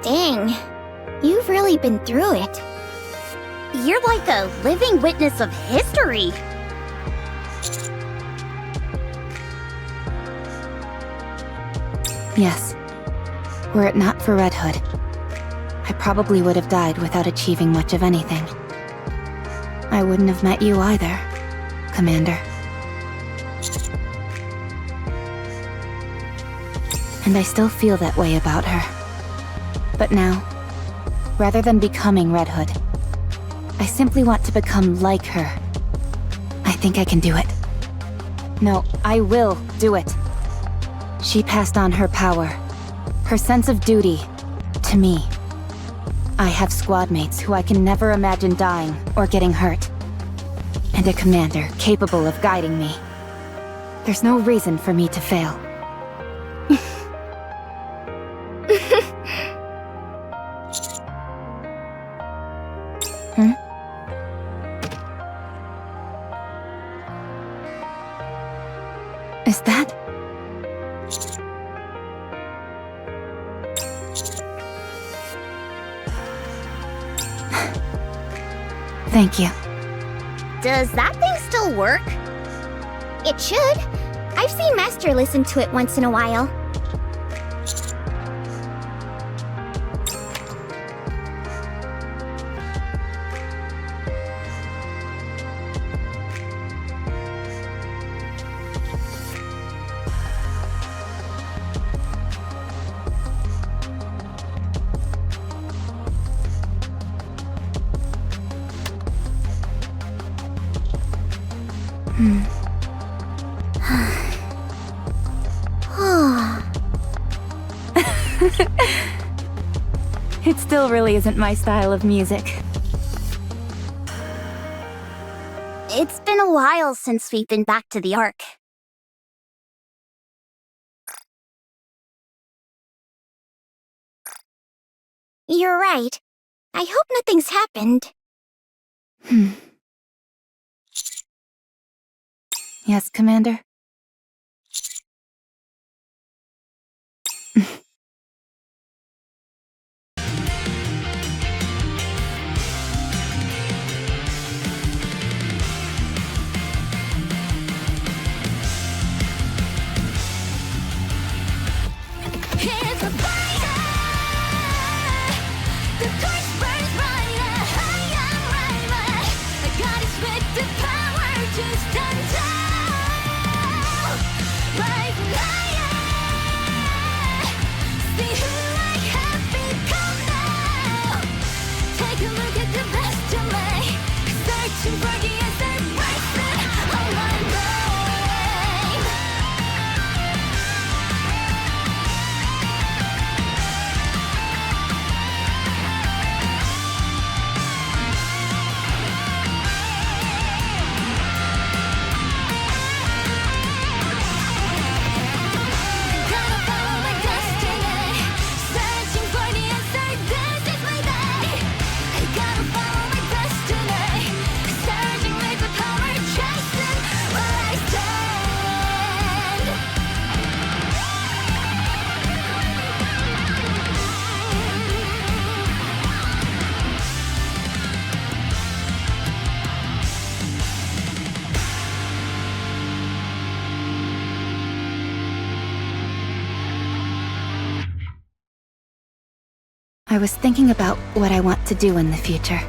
Dang, you've really been through it. You're like a living witness of history. Yes. Were it not for Red Hood, I probably would have died without achieving much of anything. I wouldn't have met you either, Commander. And I still feel that way about her. But now, rather than becoming Red Hood, I simply want to become like her. I think I can do it. No, I will do it. She passed on her power, her sense of duty, to me. I have squad mates who I can never imagine dying or getting hurt. And a commander capable of guiding me. There's no reason for me to fail. Is that? Thank you. Does that thing still work? It should. I've seen Master listen to it once in a while. It still really isn't my style of music. It's been a while since we've been back to the Ark. You're right. I hope nothing's happened. Yes, Commander? I was thinking about what I want to do in the future.